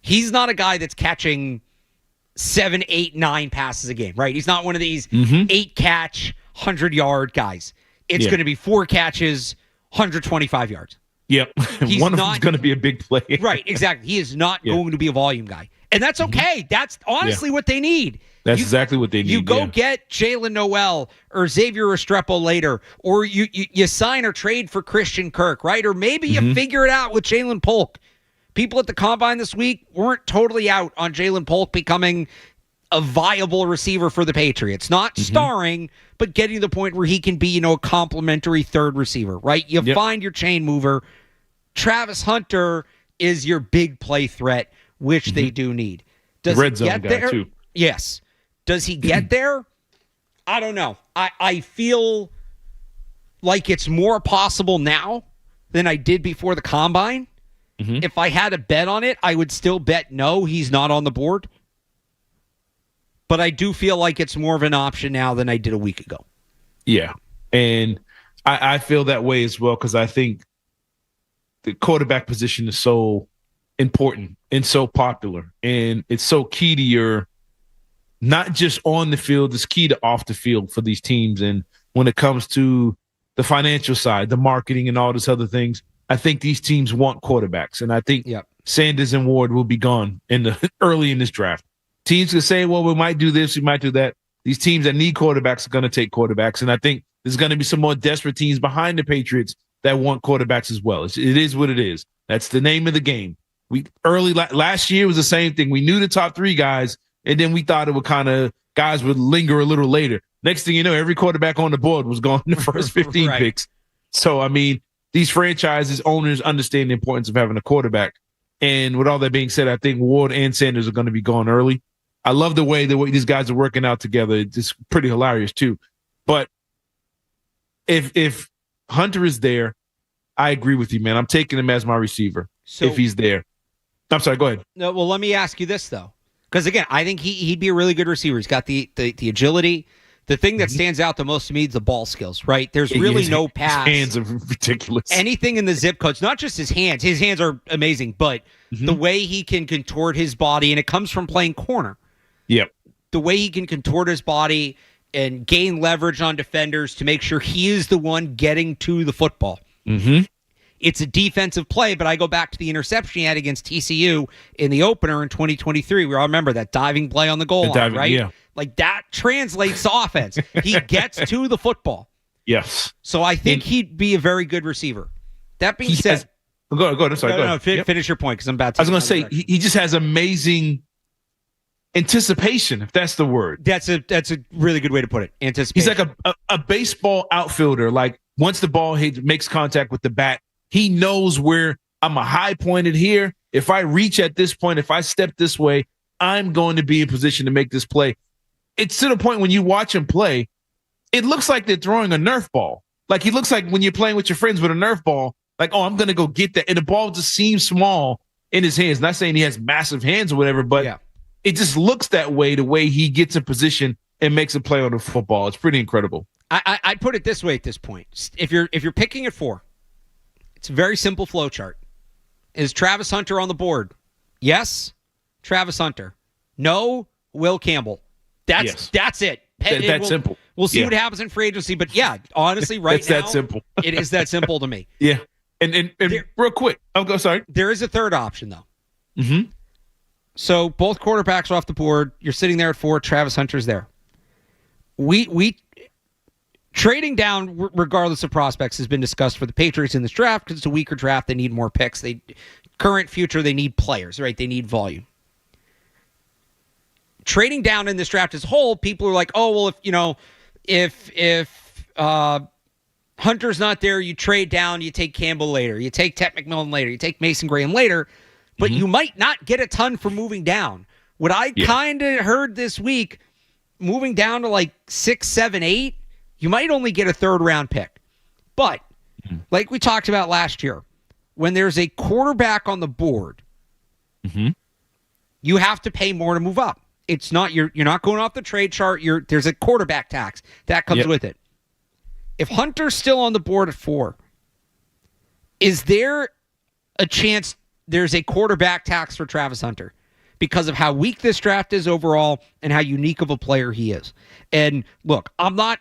he's not a guy that's catching 7, 8, 9 passes a game, right? He's not one of these 8-catch, 100-yard guys. It's going to be 4 catches, 125 yards. Yep. One of them's going to be a big play. Right, exactly. He is not going to be a volume guy. And that's okay. That's honestly what they need. That's exactly what they need. You go get Jalen Noel or Xavier Restrepo later, or you sign or trade for Christian Kirk, right? Or maybe you figure it out with Jalen Polk. People at the Combine this week weren't totally out on Jalen Polk becoming a viable receiver for the Patriots. Not starring, but getting to the point where he can be, a complimentary third receiver, right? You find your chain mover. Travis Hunter is your big play threat, which they do need. Does red he zone get guy there? too. Yes. Does he get there? I don't know. I feel like it's more possible now than I did before the Combine. If I had a bet on it, I would still bet no, he's not on the board. But I do feel like it's more of an option now than I did a week ago. Yeah. And I feel that way as well because I think the quarterback position is so important and so popular. And it's so key to your, not just on the field, it's key to off the field for these teams. And when it comes to the financial side, the marketing and all these other things, I think these teams want quarterbacks. And I think Sanders and Ward will be gone early in this draft. Teams can say, well, we might do this, we might do that. These teams that need quarterbacks are going to take quarterbacks. And I think there's going to be some more desperate teams behind the Patriots that want quarterbacks as well. It is what it is. That's the name of the game. Last year was the same thing. We knew the top 3 guys, and then we thought it would guys would linger a little later. Next thing you know, every quarterback on the board was gone in the first 15 picks. So, these franchises, owners understand the importance of having a quarterback. And with all that being said, I think Ward and Sanders are going to be gone early. I love the way these guys are working out together. It's pretty hilarious too. But if Hunter is there, I agree with you, man. I'm taking him as my receiver if he's there. I'm sorry, go ahead. No, well, let me ask you this, though. Because, again, I think he'd be a really good receiver. He's got the agility. The thing that stands out the most to me is the ball skills, right? There's really no pass. His hands are ridiculous. Anything in the zip codes, not just his hands. His hands are amazing, but the way he can contort his body, and it comes from playing corner. Yep. The way he can contort his body and gain leverage on defenders to make sure he is the one getting to the football. Mm-hmm. It's a defensive play, but I go back to the interception he had against TCU in the opener in 2023. We all remember that diving play on the goal line, right? Yeah. Like, that translates to offense. He gets to the football. Yes. So I think he'd be a very good receiver. That being said... Go ahead. I'm sorry. No, finish your point, because I'm about to... I was going to say, he just has amazing anticipation, if that's the word. That's a really good way to put it. Anticipation. He's like a baseball outfielder. Like, once the ball makes contact with the bat, he knows where I'm a high pointed here. If I reach at this point, if I step this way, I'm going to be in position to make this play. It's to the point when you watch him play, it looks like they're throwing a Nerf ball. Like, he looks like when you're playing with your friends with a Nerf ball, like, oh, I'm going to go get that. And the ball just seems small in his hands. Not saying he has massive hands or whatever, but it just looks that way, the way he gets in position and makes a play on the football. It's pretty incredible. I'd put it this way at this point. If you're picking at 4, it's a very simple flow chart. Is Travis Hunter on the board? Yes, Travis Hunter. No, Will Campbell. That's it. That's simple. We'll see what happens in free agency, but honestly, right it's now, that simple. It is that simple to me. Yeah, and real quick, sorry. There is a third option though. Mm-hmm. So both quarterbacks are off the board. You're sitting there at 4. Travis Hunter's there. We trading down regardless of prospects has been discussed for the Patriots in this draft because it's a weaker draft. They need more picks. Current, future, they need players, right? They need volume. Trading down in this draft as a whole, people are like, oh, well, if Hunter's not there, you trade down, you take Campbell later, you take Ted McMillan later, you take Mason Graham later, but you might not get a ton for moving down. What I kind of heard this week, moving down to like 6, 7, 8, you might only get a third-round pick. But, like we talked about last year, when there's a quarterback on the board, you have to pay more to move up. It's not you're not going off the trade chart. There's a quarterback tax that comes with it. If Hunter's still on the board at 4, is there a chance there's a quarterback tax for Travis Hunter because of how weak this draft is overall and how unique of a player he is? And look, I'm not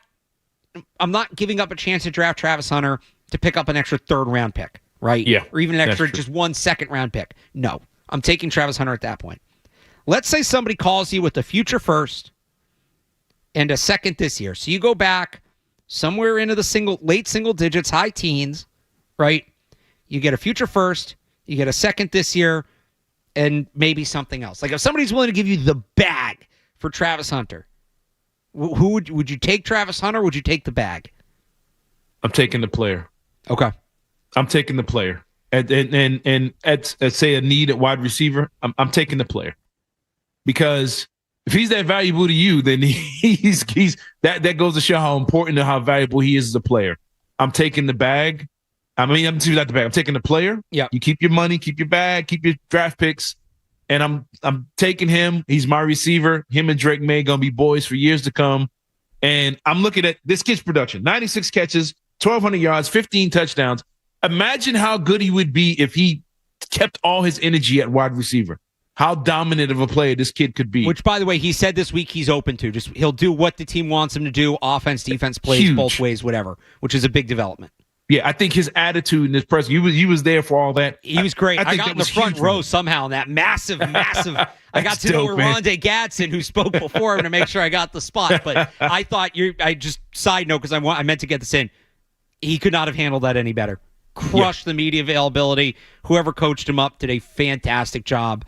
giving up a chance to draft Travis Hunter to pick up an extra third-round pick, right? Yeah, or even an extra just 1 second-round pick. No, I'm taking Travis Hunter at that point. Let's say somebody calls you with a future first and a second this year. So you go back somewhere into the late single digits, high teens, right? You get a future first, you get a second this year, and maybe something else. Like if somebody's willing to give you the bag for Travis Hunter, who would you take Travis Hunter or would you take the bag? I'm taking the player. Okay. I'm taking the player. And at say a need at wide receiver, I'm taking the player. Because if he's that valuable to you, then he's that goes to show how important and how valuable he is as a player. I'm taking the bag. I'm not the bag. I'm taking the player. Yeah. You keep your money, keep your bag, keep your draft picks, and I'm taking him. He's my receiver. Him and Drake May gonna be boys for years to come. And I'm looking at this kid's production: 96 catches, 1,200 yards, 15 touchdowns. Imagine how good he would be if he kept all his energy at wide receiver. How dominant of a player this kid could be. Which, by the way, he said this week he's open to. Just he'll do what the team wants him to do, offense, defense, plays both ways, whatever, which is a big development. Yeah, I think his attitude and his presence, he was there for all that. He was great. I got in the front row somehow in that massive I got to know Rondé Gadsden, who spoke before him, to make sure I got the spot. But I thought side note, because I meant to get this in, he could not have handled that any better. Crushed the media availability. Whoever coached him up did a fantastic job.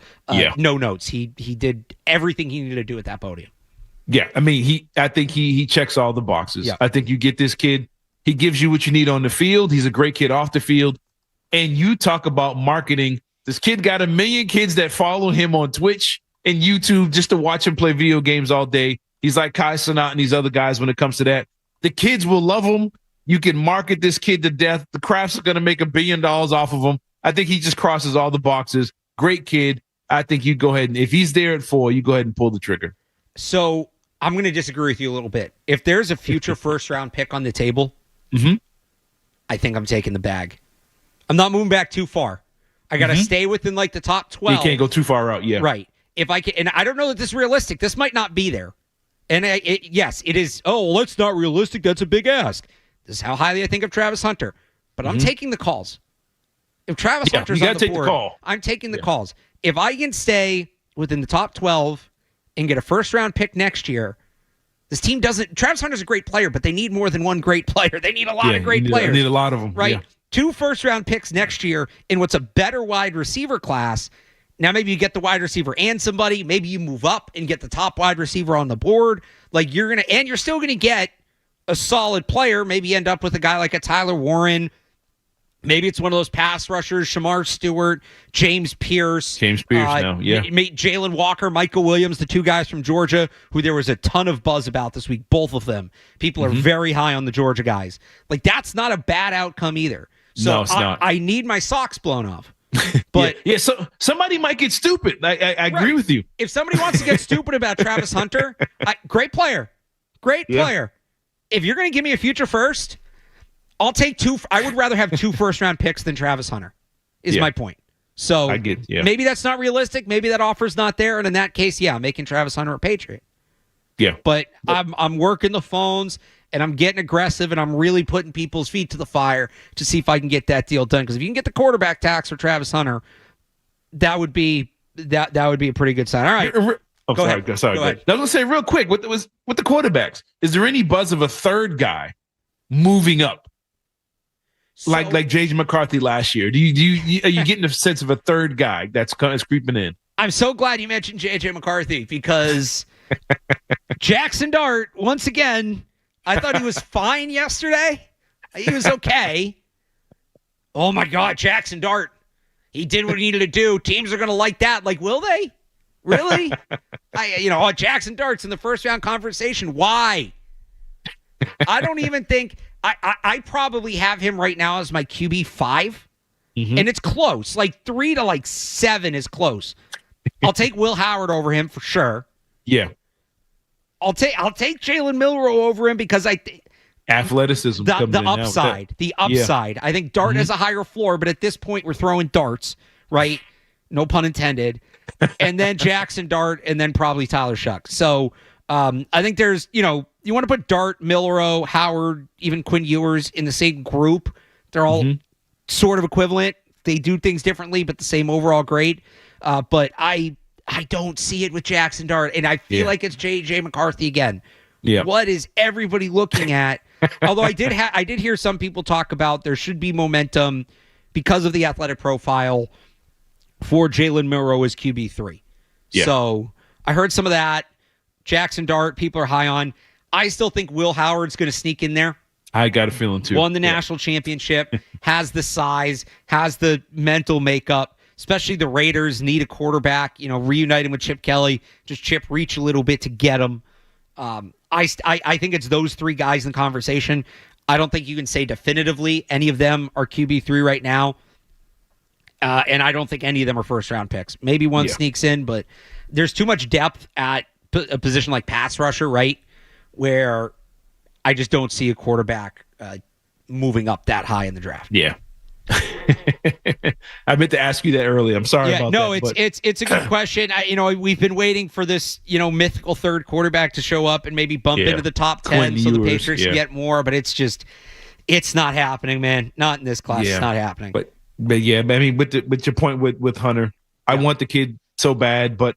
No notes. He did everything he needed to do at that podium. Yeah, I mean, I think he checks all the boxes. Yeah. I think you get this kid. He gives you what you need on the field. He's a great kid off the field. And you talk about marketing. This kid got 1 million kids that follow him on Twitch and YouTube just to watch him play video games all day. He's like Kai Cenat and these other guys when it comes to that. The kids will love him. You can market this kid to death. The Crafts are going to make $1 billion off of him. I think he just crosses all the boxes. Great kid. I think you go ahead and if he's there at 4, you go ahead and pull the trigger. So I'm going to disagree with you a little bit. If there's a future first-round pick on the table, I think I'm taking the bag. I'm not moving back too far. I got to stay within like the top 12. You can't go too far out, yeah. Right. If I can, and I don't know that this is realistic. This might not be there. And yes, it is. Oh, well, that's not realistic. That's a big ask. This is how highly I think of Travis Hunter. But I'm taking the calls. If Travis Hunter's on the board, I'm taking the calls. If I can stay within the top 12 and get a first-round pick next year, this team doesn't. Travis Hunter's a great player, but they need more than one great player. They need a lot of great players. They need a lot of them, right? Yeah. 2 first-round picks next year in what's a better wide receiver class. Now maybe you get the wide receiver and somebody. Maybe you move up and get the top wide receiver on the board. Like you're still gonna get a solid player. Maybe you end up with a guy like a Tyler Warren. Maybe it's one of those pass rushers, Shamar Stewart, James Pierce. Now, yeah. Jalen Walker, Michael Williams, the 2 guys from Georgia, who there was a ton of buzz about this week, both of them. People are very high on the Georgia guys. Like, that's not a bad outcome either. So no, it's not. I need my socks blown off. But so somebody might get stupid. I agree with you. If somebody wants to get stupid about Travis Hunter, great player. Great player. If you're going to give me a future first, I'll take 2. I would rather have 2 first-round picks than Travis Hunter, is my point. So maybe that's not realistic. Maybe that offer's not there. And in that case, I'm making Travis Hunter a Patriot. Yeah. But I'm working the phones, and I'm getting aggressive, and I'm really putting people's feet to the fire to see if I can get that deal done. Because if you can get the quarterback tax for Travis Hunter, that would be a pretty good sign. All right. Go ahead. I was going to say real quick, with the quarterbacks, is there any buzz of a third guy moving up? Like J.J. McCarthy last year. Are you getting a sense of a third guy that's creeping in? I'm so glad you mentioned J.J. McCarthy because Jackson Dart, once again, I thought he was fine yesterday. He was okay. Oh, my God, Jackson Dart. He did what he needed to do. Teams are going to like that. Like, will they? Really? Jackson Dart's in the first-round conversation. Why? I don't even think – I probably have him right now as my QB 5, and it's close. Like 3 to 7 is close. I'll take Will Howard over him for sure. Yeah. I'll take Jalen Milroe over him because I think athleticism. The upside. Yeah. I think Dart has a higher floor, but at this point we're throwing darts, right? No pun intended. And then Jackson Dart, and then probably Tyler Shuck. So I think there's, you want to put Dart, Milroe, Howard, even Quinn Ewers in the same group. They're all sort of equivalent. They do things differently, but the same overall grade. But I don't see it with Jackson Dart, and I feel like it's J.J. McCarthy again. Yeah. What is everybody looking at? Although I did hear some people talk about there should be momentum because of the athletic profile for Jalen Milroe as QB3. Yeah. So I heard some of that. Jackson Dart, people are high on. I still think Will Howard's going to sneak in there. I got a feeling too. Won the national championship, has the size, has the mental makeup. Especially the Raiders need a quarterback. Reuniting with Chip Kelly, just Chip reach a little bit to get him. I think it's those 3 guys in the conversation. I don't think you can say definitively any of them are QB3 right now. And I don't think any of them are first-round picks. Maybe one sneaks in, but there's too much depth at a position like pass rusher, right, where I just don't see a quarterback moving up that high in the draft. Yeah. I meant to ask you that earlier. I'm sorry about that. No, it's a good question. We've been waiting for this, mythical third quarterback to show up and maybe bump into the top 10 so the Patriots can get more, but it's not happening, man. Not in this class. It's not happening. But yeah, I mean, with your point with Hunter, I want the kid so bad, but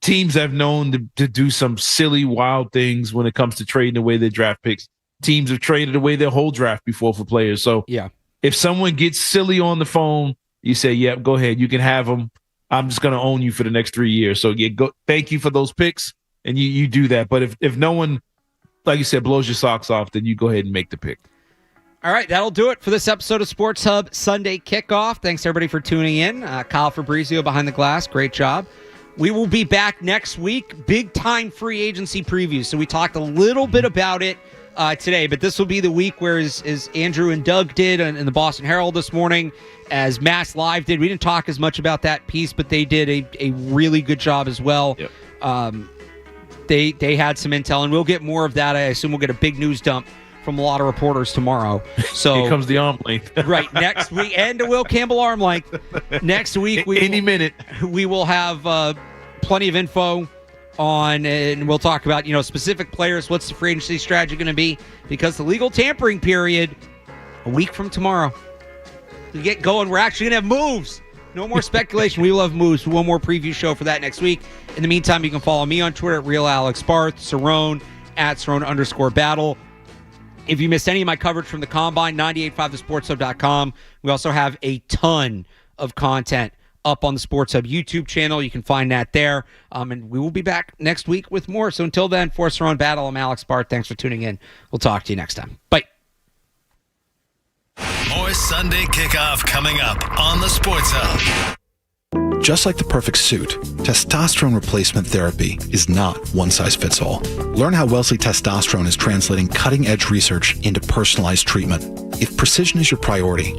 teams have known to do some silly, wild things when it comes to trading away their draft picks. Teams have traded away their whole draft before for players. So if someone gets silly on the phone, you say, "Yep, go ahead. You can have them. I'm just going to own you for the next 3 years." So go. Thank you for those picks, and you do that. But if no one, like you said, blows your socks off, then you go ahead and make the pick. All right, that'll do it for this episode of Sports Hub Sunday Kickoff. Thanks, everybody, for tuning in. Kyle Fabrizio behind the glass. Great job. We will be back next week. Big-time free agency preview. So we talked a little bit about it today, but this will be the week where as Andrew and Doug did in the Boston Herald this morning, as Mass Live did. We didn't talk as much about that piece, but they did a really good job as well. Yep. They had some intel, and we'll get more of that. I assume we'll get a big news dump from a lot of reporters tomorrow. So here comes the arm length. Right, next week, and the Will Campbell arm length. Next week, minute. We will have plenty of info on, and we'll talk about, specific players. What's the free agency strategy going to be? Because the legal tampering period, a week from tomorrow, to get going, we're actually going to have moves. No more speculation. We will have moves. One more preview show for that next week. In the meantime, you can follow me on Twitter at RealAlexBarth, Cerrone at Cerrone_battle. If you missed any of my coverage from the Combine, 985thesportshub.com. We also have a ton of content up on the Sports Hub YouTube channel. You can find that there. And we will be back next week with more. So until then, for Cerrone Battle, I'm Alex Barth. Thanks for tuning in. We'll talk to you next time. Bye. More Sunday Kickoff coming up on the Sports Hub. Just like the perfect suit, testosterone replacement therapy is not one size fits all. Learn how Wellesley Testosterone is translating cutting-edge research into personalized treatment. If precision is your priority,